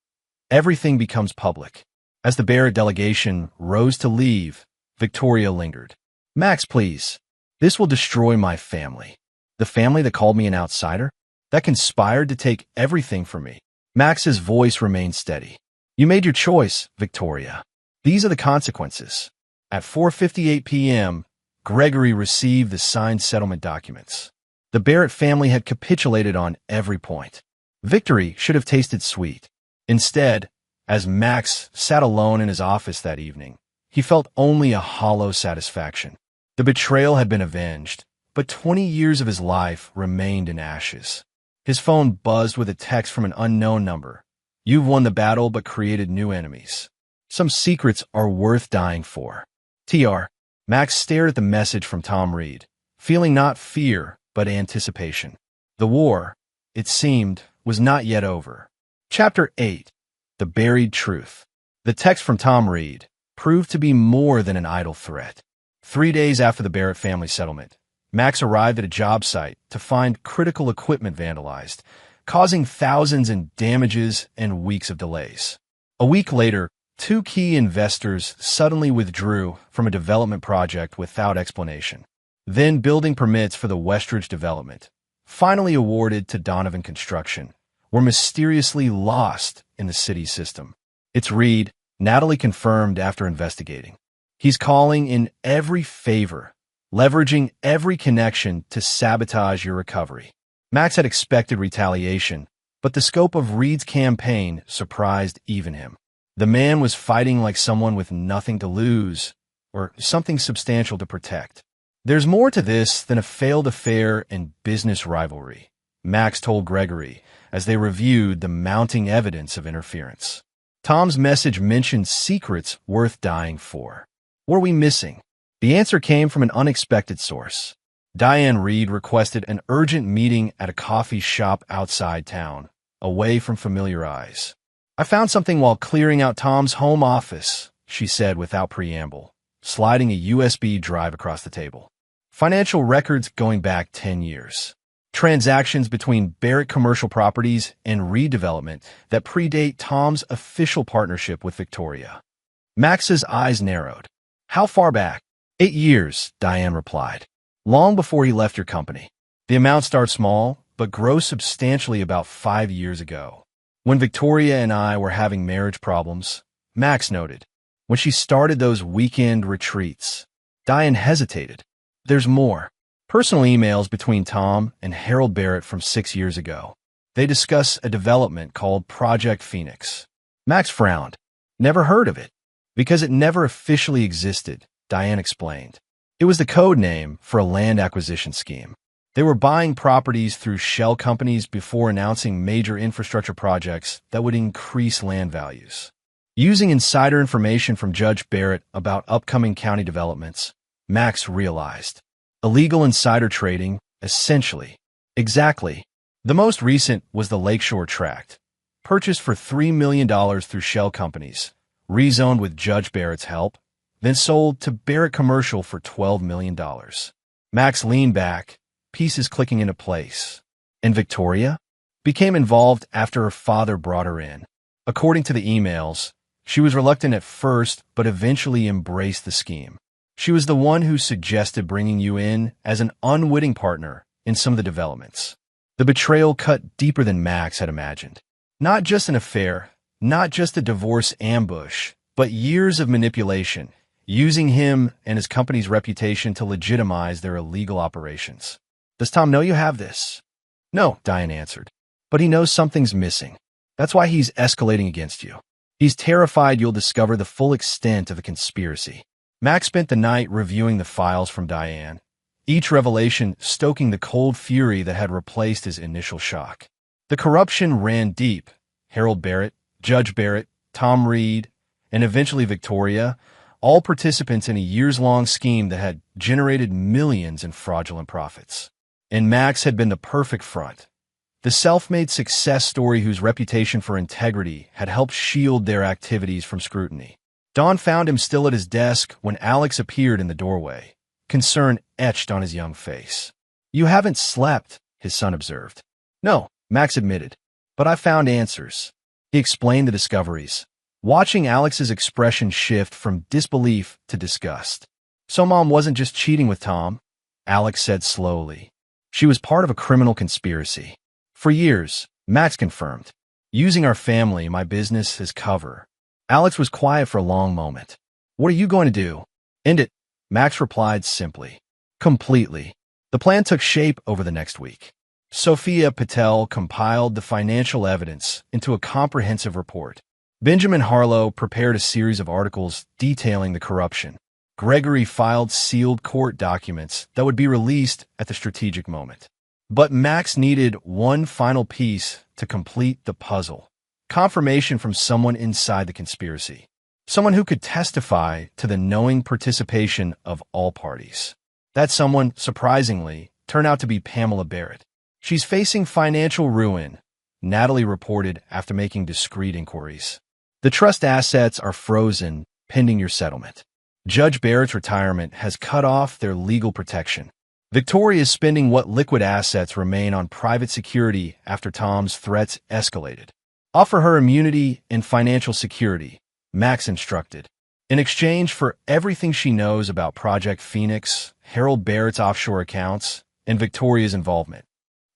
everything becomes public. As the Barrett delegation rose to leave, Victoria lingered. Max, please. This will destroy my family. The family that called me an outsider? That conspired to take everything from me. Max's voice remained steady. You made your choice, Victoria. These are the consequences. At 4:58 p.m., Gregory received the signed settlement documents. The Barrett family had capitulated on every point. Victory should have tasted sweet. Instead, as Max sat alone in his office that evening, he felt only a hollow satisfaction. The betrayal had been avenged, but 20 years of his life remained in ashes. His phone buzzed with a text from an unknown number. You've won the battle but created new enemies. Some secrets are worth dying for. TR. Max stared at the message from Tom Reed, feeling not fear, but anticipation. The war, it seemed, was not yet over. Chapter 8. The Buried Truth. The text from Tom Reed proved to be more than an idle threat. 3 days after the Barrett family settlement, Max arrived at a job site to find critical equipment vandalized, causing thousands in damages and weeks of delays. A week later, 2 key investors suddenly withdrew from a development project without explanation. Then building permits for the Westridge development, finally awarded to Donovan Construction, were mysteriously lost in the city system. It's Reed, Natalie confirmed after investigating. He's calling in every favor, leveraging every connection to sabotage your recovery. Max had expected retaliation, but the scope of Reed's campaign surprised even him. The man was fighting like someone with nothing to lose, or something substantial to protect. There's more to this than a failed affair and business rivalry, Max told Gregory as they reviewed the mounting evidence of interference. Tom's message mentioned secrets worth dying for. What are we missing? The answer came from an unexpected source. Diane Reed requested an urgent meeting at a coffee shop outside town, away from familiar eyes. I found something while clearing out Tom's home office, she said without preamble, sliding a USB drive across the table. Financial records going back 10 years. Transactions between Barrett Commercial Properties and redevelopment that predate Tom's official partnership with Victoria. Max's eyes narrowed. How far back? 8 years, Diane replied. Long before he left your company. The amount starts small, but grows substantially about 5 years ago. When Victoria and I were having marriage problems, Max noted. When she started those weekend retreats, Diane hesitated. There's more. Personal emails between Tom and Harold Barrett from 6 years ago. They discuss a development called Project Phoenix. Max frowned. Never heard of it. Because it never officially existed, Diane explained. It was the code name for a land acquisition scheme. They were buying properties through shell companies before announcing major infrastructure projects that would increase land values. Using insider information from Judge Barrett about upcoming county developments, Max realized. Illegal insider trading, essentially. Exactly. The most recent was the Lakeshore Tract, purchased for $3 million through shell companies, rezoned with Judge Barrett's help, then sold to Barrett Commercial for $12 million. Max leaned back, pieces clicking into place. And Victoria became involved after her father brought her in. According to the emails, she was reluctant at first, but eventually embraced the scheme. She was the one who suggested bringing you in as an unwitting partner in some of the developments. The betrayal cut deeper than Max had imagined. Not just an affair, not just a divorce ambush, but years of manipulation, using him and his company's reputation to legitimize their illegal operations. Does Tom know you have this? No, Diane answered. But he knows something's missing. That's why he's escalating against you. He's terrified you'll discover the full extent of the conspiracy. Max spent the night reviewing the files from Diane, each revelation stoking the cold fury that had replaced his initial shock. The corruption ran deep. Harold Barrett, Judge Barrett, Tom Reed, and eventually Victoria, all participants in a years-long scheme that had generated millions in fraudulent profits. And Max had been the perfect front, the self-made success story whose reputation for integrity had helped shield their activities from scrutiny. Dawn found him still at his desk when Alex appeared in the doorway, concern etched on his young face. You haven't slept, his son observed. No, Max admitted, but I found answers. He explained the discoveries, watching Alex's expression shift from disbelief to disgust. So Mom wasn't just cheating with Tom, Alex said slowly. She was part of a criminal conspiracy. For years, Max confirmed, using our family, my business as cover. Alex was quiet for a long moment. What are you going to do? End it, Max replied simply. Completely. The plan took shape over the next week. Sophia Patel compiled the financial evidence into a comprehensive report. Benjamin Harlow prepared a series of articles detailing the corruption. Gregory filed sealed court documents that would be released at the strategic moment. But Max needed one final piece to complete the puzzle. Confirmation from someone inside the conspiracy. Someone who could testify to the knowing participation of all parties. That someone, surprisingly, turned out to be Pamela Barrett. She's facing financial ruin, Natalie reported after making discreet inquiries. The trust assets are frozen pending your settlement. Judge Barrett's retirement has cut off their legal protection. Victoria is spending what liquid assets remain on private security after Tom's threats escalated. Offer her immunity and financial security, Max instructed, in exchange for everything she knows about Project Phoenix, Harold Barrett's offshore accounts, and Victoria's involvement.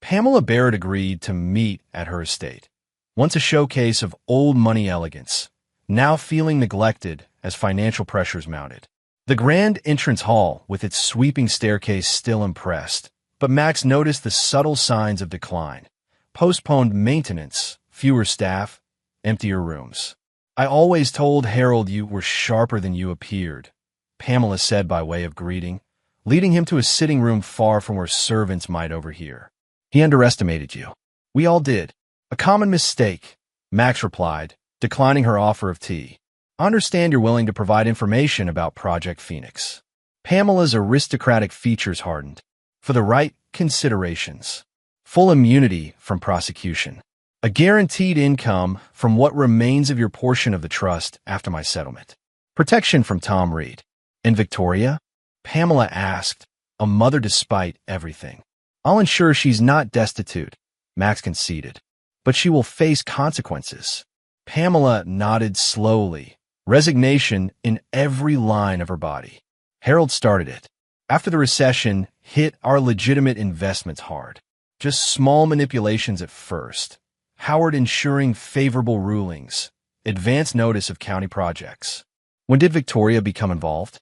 Pamela Barrett agreed to meet at her estate, once a showcase of old money elegance, now feeling neglected as financial pressures mounted. The grand entrance hall, with its sweeping staircase, still impressed, but Max noticed the subtle signs of decline. Postponed maintenance, fewer staff, emptier rooms. I always told Harold you were sharper than you appeared, Pamela said by way of greeting, leading him to a sitting room far from where servants might overhear. He underestimated you. We all did. A common mistake, Max replied, declining her offer of tea. I understand you're willing to provide information about Project Phoenix. Pamela's aristocratic features hardened. For the right considerations. Full immunity from prosecution. A guaranteed income from what remains of your portion of the trust after my settlement. Protection from Tom Reed. And Victoria? Pamela asked, a mother despite everything. I'll ensure she's not destitute, Max conceded. But she will face consequences. Pamela nodded slowly, resignation in every line of her body. Harold started it. After the recession hit our legitimate investments hard. Just small manipulations at first. Howard ensuring favorable rulings. Advance notice of county projects. When did Victoria become involved?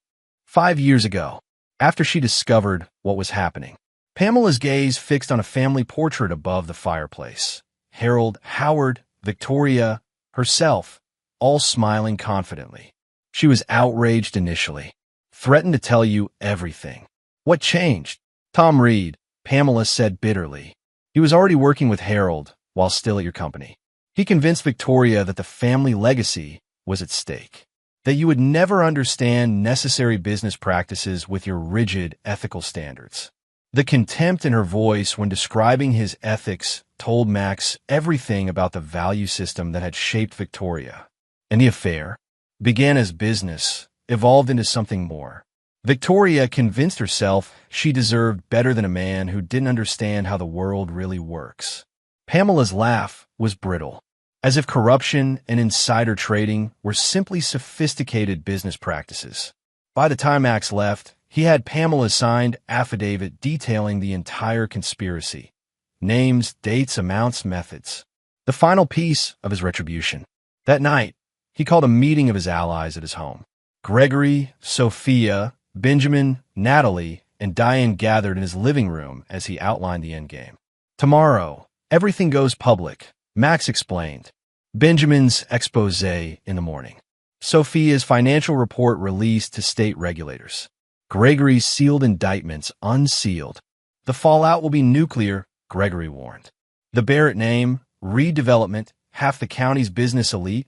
5 years ago, after she discovered what was happening. Pamela's gaze fixed on a family portrait above the fireplace. Harold, Howard, Victoria, herself, all smiling confidently. She was outraged initially, threatened to tell you everything. What changed? Tom Reed, Pamela said bitterly. He was already working with Harold while still at your company. He convinced Victoria that the family legacy was at stake, that you would never understand necessary business practices with your rigid ethical standards. The contempt in her voice when describing his ethics told Max everything about the value system that had shaped Victoria. And the affair began as business, evolved into something more. Victoria convinced herself she deserved better than a man who didn't understand how the world really works. Pamela's laugh was brittle, as if corruption and insider trading were simply sophisticated business practices. By the time Max left, he had Pamela's signed affidavit detailing the entire conspiracy. Names, dates, amounts, methods. The final piece of his retribution. That night, he called a meeting of his allies at his home. Gregory, Sophia, Benjamin, Natalie, and Diane gathered in his living room as he outlined the endgame. Tomorrow, everything goes public, Max explained. Benjamin's expose in the morning. Sophia's financial report released to state regulators. Gregory's sealed indictments unsealed. The fallout will be nuclear, Gregory warned. The Barrett name, redevelopment, half the county's business elite,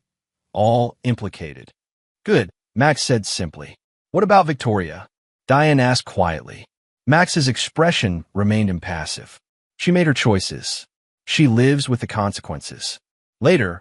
all implicated. Good, Max said simply. What about Victoria? Diane asked quietly. Max's expression remained impassive. She made her choices. She lives with the consequences. Later,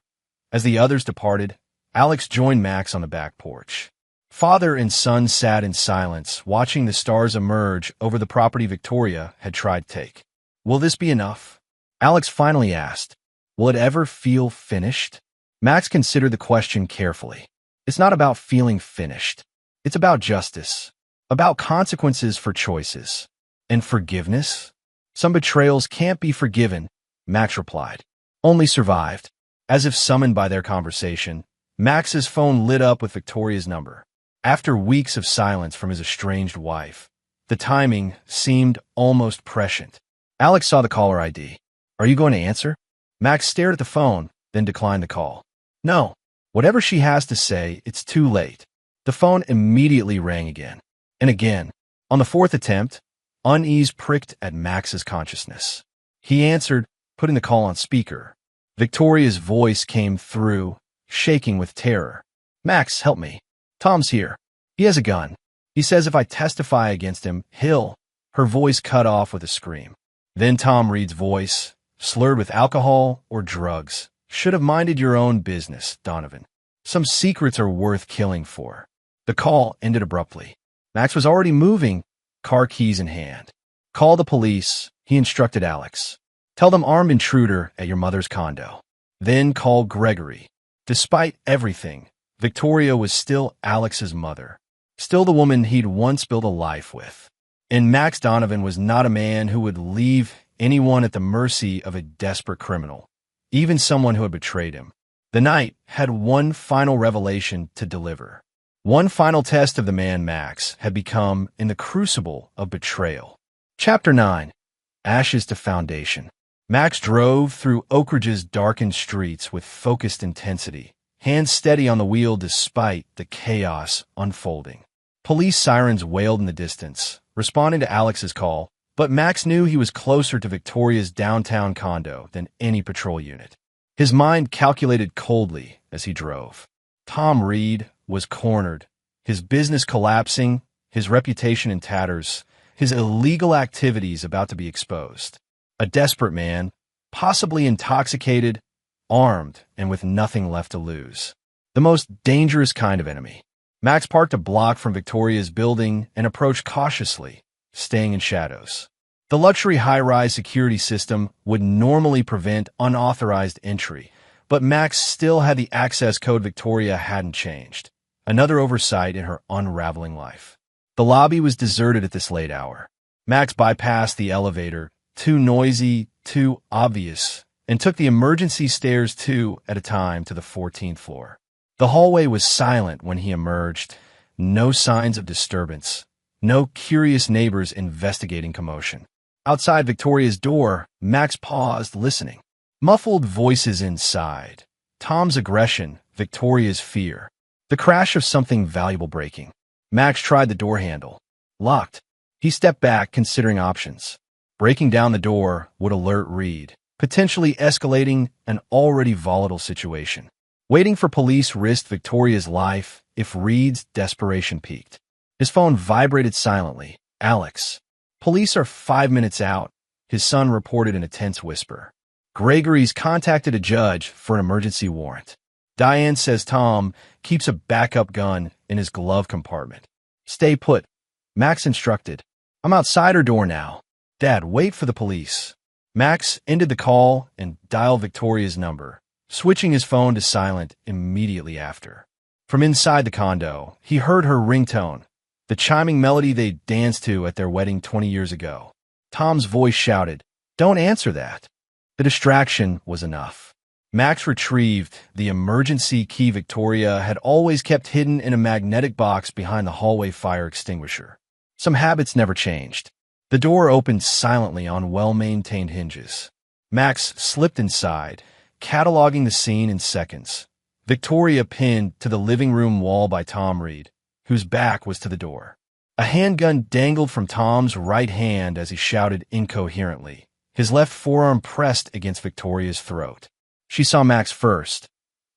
as the others departed, Alex joined Max on the back porch. Father and son sat in silence, watching the stars emerge over the property Victoria had tried to take. Will this be enough? Alex finally asked. Will it ever feel finished? Max considered the question carefully. It's not about feeling finished. It's about justice, about consequences for choices. And forgiveness? Some betrayals can't be forgiven, Max replied. Only survived. As if summoned by their conversation, Max's phone lit up with Victoria's number. After weeks of silence from his estranged wife, the timing seemed almost prescient. Alex saw the caller ID. Are you going to answer? Max stared at the phone, then declined the call. No. Whatever she has to say, it's too late. The phone immediately rang again. And again. On the fourth attempt, unease pricked at Max's consciousness. He answered, putting the call on speaker. Victoria's voice came through, shaking with terror. Max, help me. Tom's here. He has a gun. He says if I testify against him, he'll... Her voice cut off with a scream. Then Tom Reed's voice, slurred with alcohol or drugs. Should have minded your own business, Donovan. Some secrets are worth killing for. The call ended abruptly. Max was already moving, car keys in hand. Call the police, he instructed Alex. Tell them armed intruder at your mother's condo. Then call Gregory. Despite everything, Victoria was still Alex's mother. Still the woman he'd once built a life with. And Max Donovan was not a man who would leave anyone at the mercy of a desperate criminal, even someone who had betrayed him. The night had one final revelation to deliver. One final test of the man Max had become in the crucible of betrayal. Chapter 9. Ashes to Foundation. Max drove through Oak Ridge's darkened streets with focused intensity, hands steady on the wheel despite the chaos unfolding. Police sirens wailed in the distance, responding to Alex's call, but Max knew he was closer to Victoria's downtown condo than any patrol unit. His mind calculated coldly as he drove. Tom Reed was cornered, his business collapsing, his reputation in tatters, his illegal activities about to be exposed. A desperate man, possibly intoxicated, armed, and with nothing left to lose. The most dangerous kind of enemy. Max parked a block from Victoria's building and approached cautiously, staying in shadows. The luxury high-rise security system would normally prevent unauthorized entry, but Max still had the access code Victoria hadn't changed. Another oversight in her unraveling life. The lobby was deserted at this late hour. Max bypassed the elevator, too noisy, too obvious, and took the emergency stairs two at a time to the 14th floor. The hallway was silent when he emerged. No signs of disturbance. No curious neighbors investigating commotion. Outside Victoria's door, Max paused, listening. Muffled voices inside. Tom's aggression, Victoria's fear. The crash of something valuable breaking. Max tried the door handle. Locked. He stepped back, considering options. Breaking down the door would alert Reed, potentially escalating an already volatile situation. Waiting for police risked Victoria's life if Reed's desperation peaked. His phone vibrated silently. Alex. Police are 5 minutes out, his son reported in a tense whisper. Gregory's contacted a judge for an emergency warrant. Diane says Tom keeps a backup gun in his glove compartment. Stay put, Max instructed. I'm outside her door now. Dad, wait for the police. Max ended the call and dialed Victoria's number, switching his phone to silent immediately after. From inside the condo, he heard her ringtone, the chiming melody they danced to at their wedding 20 years ago. Tom's voice shouted, "Don't answer that." The distraction was enough. Max retrieved the emergency key Victoria had always kept hidden in a magnetic box behind the hallway fire extinguisher. Some habits never changed. The door opened silently on well-maintained hinges. Max slipped inside, cataloging the scene in seconds. Victoria pinned to the living room wall by Tom Reed, whose back was to the door. A handgun dangled from Tom's right hand as he shouted incoherently, his left forearm pressed against Victoria's throat. She saw Max first,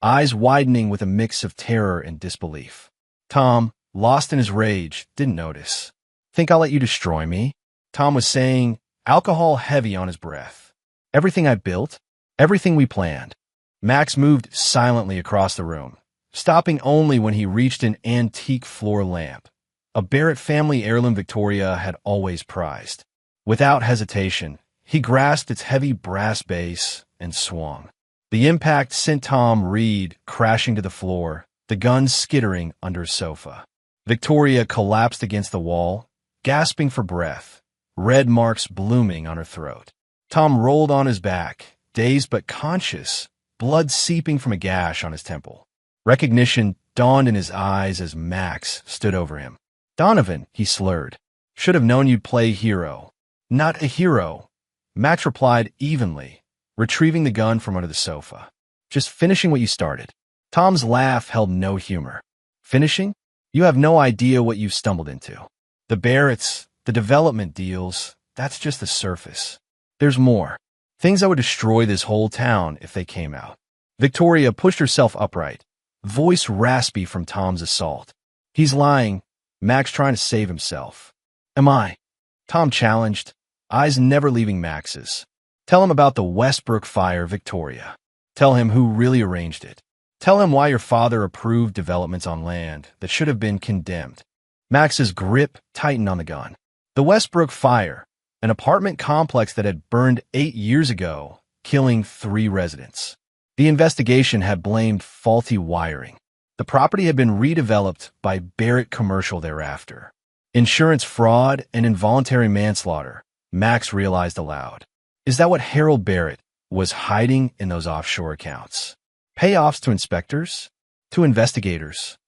eyes widening with a mix of terror and disbelief. Tom, lost in his rage, didn't notice. "Think I'll let you destroy me?" Tom was saying, alcohol heavy on his breath. "Everything I built, everything we planned." Max moved silently across the room, stopping only when he reached an antique floor lamp, a Barrett family heirloom Victoria had always prized. Without hesitation, he grasped its heavy brass base and swung. The impact sent Tom Reed crashing to the floor, the gun skittering under a sofa. Victoria collapsed against the wall, gasping for breath, red marks blooming on her throat. Tom rolled on his back, dazed but conscious, blood seeping from a gash on his temple. Recognition dawned in his eyes as Max stood over him. "Donovan," he slurred. "Should have known you'd play hero." "Not a hero," Max replied evenly, retrieving the gun from under the sofa. "Just finishing what you started." Tom's laugh held no humor. "Finishing? You have no idea what you've stumbled into. The Barretts, the development deals, that's just the surface. There's more. Things that would destroy this whole town if they came out." Victoria pushed herself upright, voice raspy from Tom's assault. "He's lying," Max trying to save himself. "Am I?" Tom challenged, eyes never leaving Max's. "Tell him about the Westbrook fire, Victoria. Tell him who really arranged it. Tell him why your father approved developments on land that should have been condemned." Max's grip tightened on the gun. The Westbrook fire, an apartment complex that had burned 8 years ago, killing 3 residents. The investigation had blamed faulty wiring. The property had been redeveloped by Barrett Commercial thereafter. Insurance fraud and involuntary manslaughter, Max realized aloud. Is that what Harold Barrett was hiding in those offshore accounts? Payoffs to inspectors? To investigators?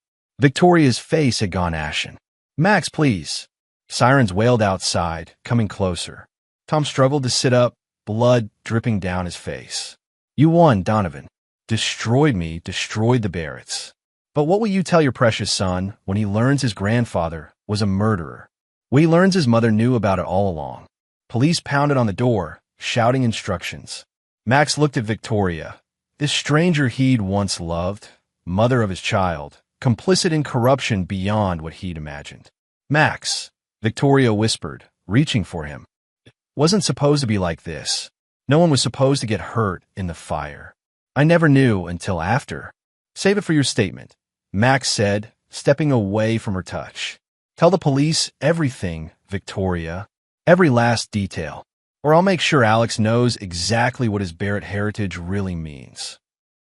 Victoria's face had gone ashen. "Max, please." Sirens wailed outside, coming closer. Tom struggled to sit up, blood dripping down his face. "You won, Donovan. Destroyed me, destroyed the Barretts. But what will you tell your precious son when he learns his grandfather was a murderer? When he learns his mother knew about it all along?" Police pounded on the door, shouting instructions. Max looked at Victoria, this stranger he'd once loved, mother of his child, complicit in corruption beyond what he'd imagined. "Max," Victoria whispered, reaching for him. "It wasn't supposed to be like this. No one was supposed to get hurt in the fire. I never knew until after." "Save it for your statement," Max said, stepping away from her touch. "Tell the police everything, Victoria, every last detail, or I'll make sure Alex knows exactly what his Barrett heritage really means."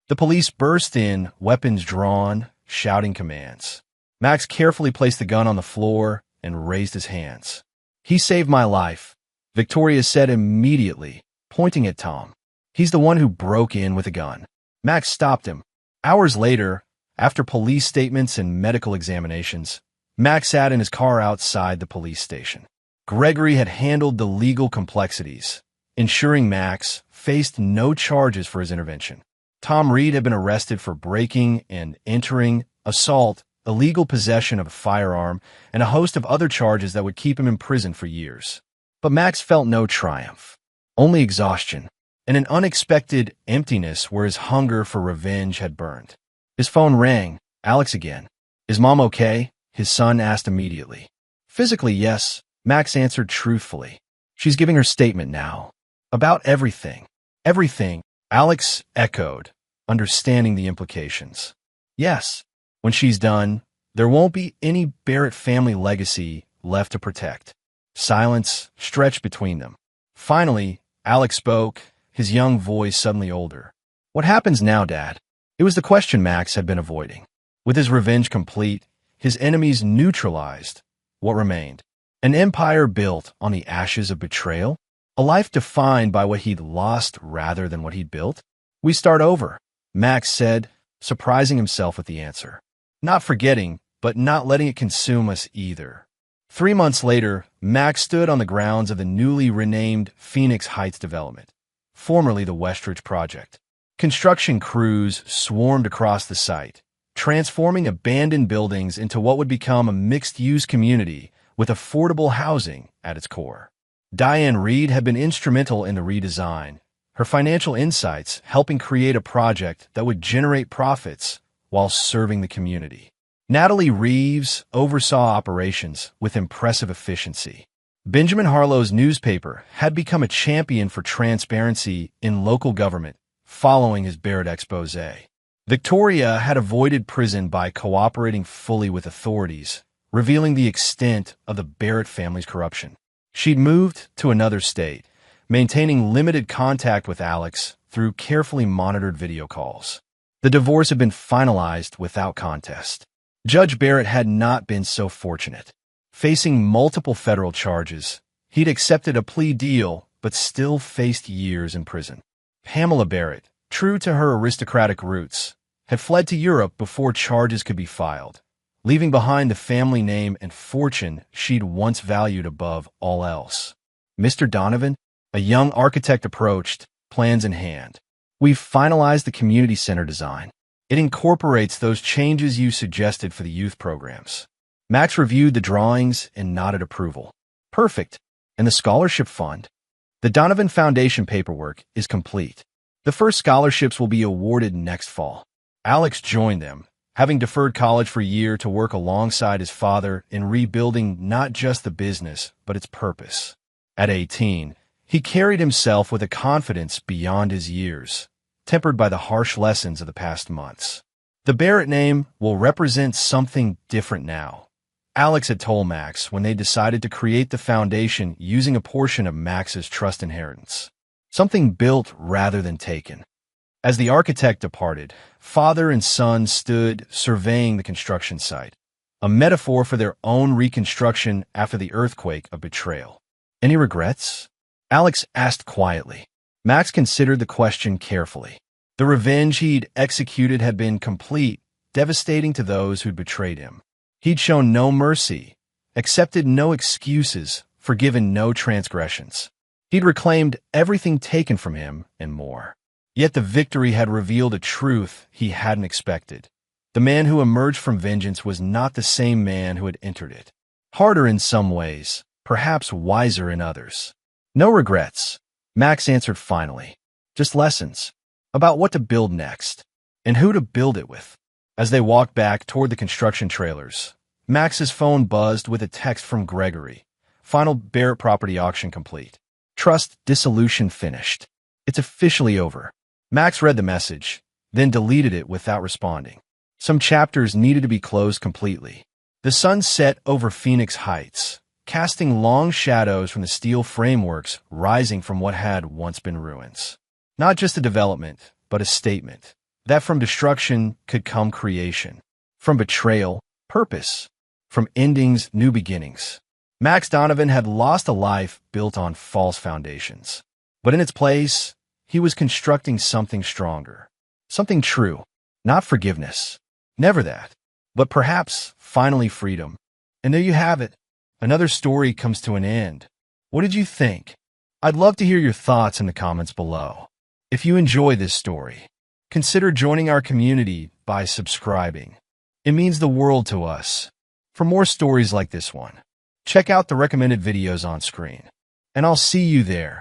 The police burst in, weapons drawn, shouting commands. Max carefully placed the gun on the floor and raised his hands. "He saved my life," Victoria said immediately, pointing at Tom. "He's the one who broke in with a gun." Max stopped him. Hours later, after police statements and medical examinations, Max sat in his car outside the police station. Gregory had handled the legal complexities, ensuring Max faced no charges for his intervention. Tom Reed had been arrested for breaking and entering, assault, illegal possession of a firearm, and a host of other charges that would keep him in prison for years. But Max felt no triumph, only exhaustion, and an unexpected emptiness where his hunger for revenge had burned. His phone rang, Alex again. "Is Mom okay?" his son asked immediately. "Physically, yes," Max answered truthfully. "She's giving her statement now. About everything." "Everything," Alex echoed, understanding the implications. "Yes. When she's done, there won't be any Barrett family legacy left to protect." Silence stretched between them. Finally, Alex spoke, his young voice suddenly older. "What happens now, Dad?" It was the question Max had been avoiding. With his revenge complete, his enemies neutralized, what remained? An empire built on the ashes of betrayal? A life defined by what he'd lost rather than what he'd built? "We start over," Max said, surprising himself with the answer. "Not forgetting, but not letting it consume us either." 3 months later, Max stood on the grounds of the newly renamed Phoenix Heights development, formerly the Westridge Project. Construction crews swarmed across the site, transforming abandoned buildings into what would become a mixed-use community with affordable housing at its core. Diane Reed had been instrumental in the redesign, her financial insights helping create a project that would generate profits while serving the community. Natalie Reeves oversaw operations with impressive efficiency. Benjamin Harlow's newspaper had become a champion for transparency in local government following his Barrett expose. Victoria had avoided prison by cooperating fully with authorities, revealing the extent of the Barrett family's corruption. She'd moved to another state, maintaining limited contact with Alex through carefully monitored video calls. The divorce had been finalized without contest. Judge Barrett had not been so fortunate. Facing multiple federal charges, he'd accepted a plea deal but still faced years in prison. Pamela Barrett, true to her aristocratic roots, had fled to Europe before charges could be filed, leaving behind the family name and fortune she'd once valued above all else. Mr. Donovan, a young architect, approached, plans in hand. We've finalized the community center design. It incorporates those changes you suggested for the youth programs. Max reviewed the drawings and nodded approval. Perfect. And the scholarship fund? The Donovan Foundation paperwork is complete. The first scholarships will be awarded next fall. Alex joined them, having deferred college for a year to work alongside his father in rebuilding not just the business, but its purpose. At 18, he carried himself with a confidence beyond his years, tempered by the harsh lessons of the past months. The Barrett name will represent something different now. Alex had told Max when they decided to create the foundation using a portion of Max's trust inheritance. Something built rather than taken. As the architect departed, father and son stood surveying the construction site, a metaphor for their own reconstruction after the earthquake of betrayal. Any regrets? Alex asked quietly. Max considered the question carefully. The revenge he'd executed had been complete, devastating to those who'd betrayed him. He'd shown no mercy, accepted no excuses, forgiven no transgressions. He'd reclaimed everything taken from him and more. Yet the victory had revealed a truth he hadn't expected. The man who emerged from vengeance was not the same man who had entered it. Harder in some ways, perhaps wiser in others. No regrets, Max answered finally. Just lessons about what to build next and who to build it with. As they walked back toward the construction trailers, Max's phone buzzed with a text from Gregory. Final Barrett property auction complete. Trust dissolution finished. It's officially over. Max read the message, then deleted it without responding. Some chapters needed to be closed completely. The sun set over Phoenix Heights, casting long shadows from the steel frameworks rising from what had once been ruins. Not just a development, but a statement that from destruction could come creation, from betrayal, purpose, from endings, new beginnings. Max Donovan had lost a life built on false foundations, but in its place, he was constructing something stronger, something true, not forgiveness, never that, but perhaps finally freedom. And there you have it. Another story comes to an end. What did you think? I'd love to hear your thoughts in the comments below. If you enjoy this story, consider joining our community by subscribing. It means the world to us. For more stories like this one, check out the recommended videos on screen, and I'll see you there.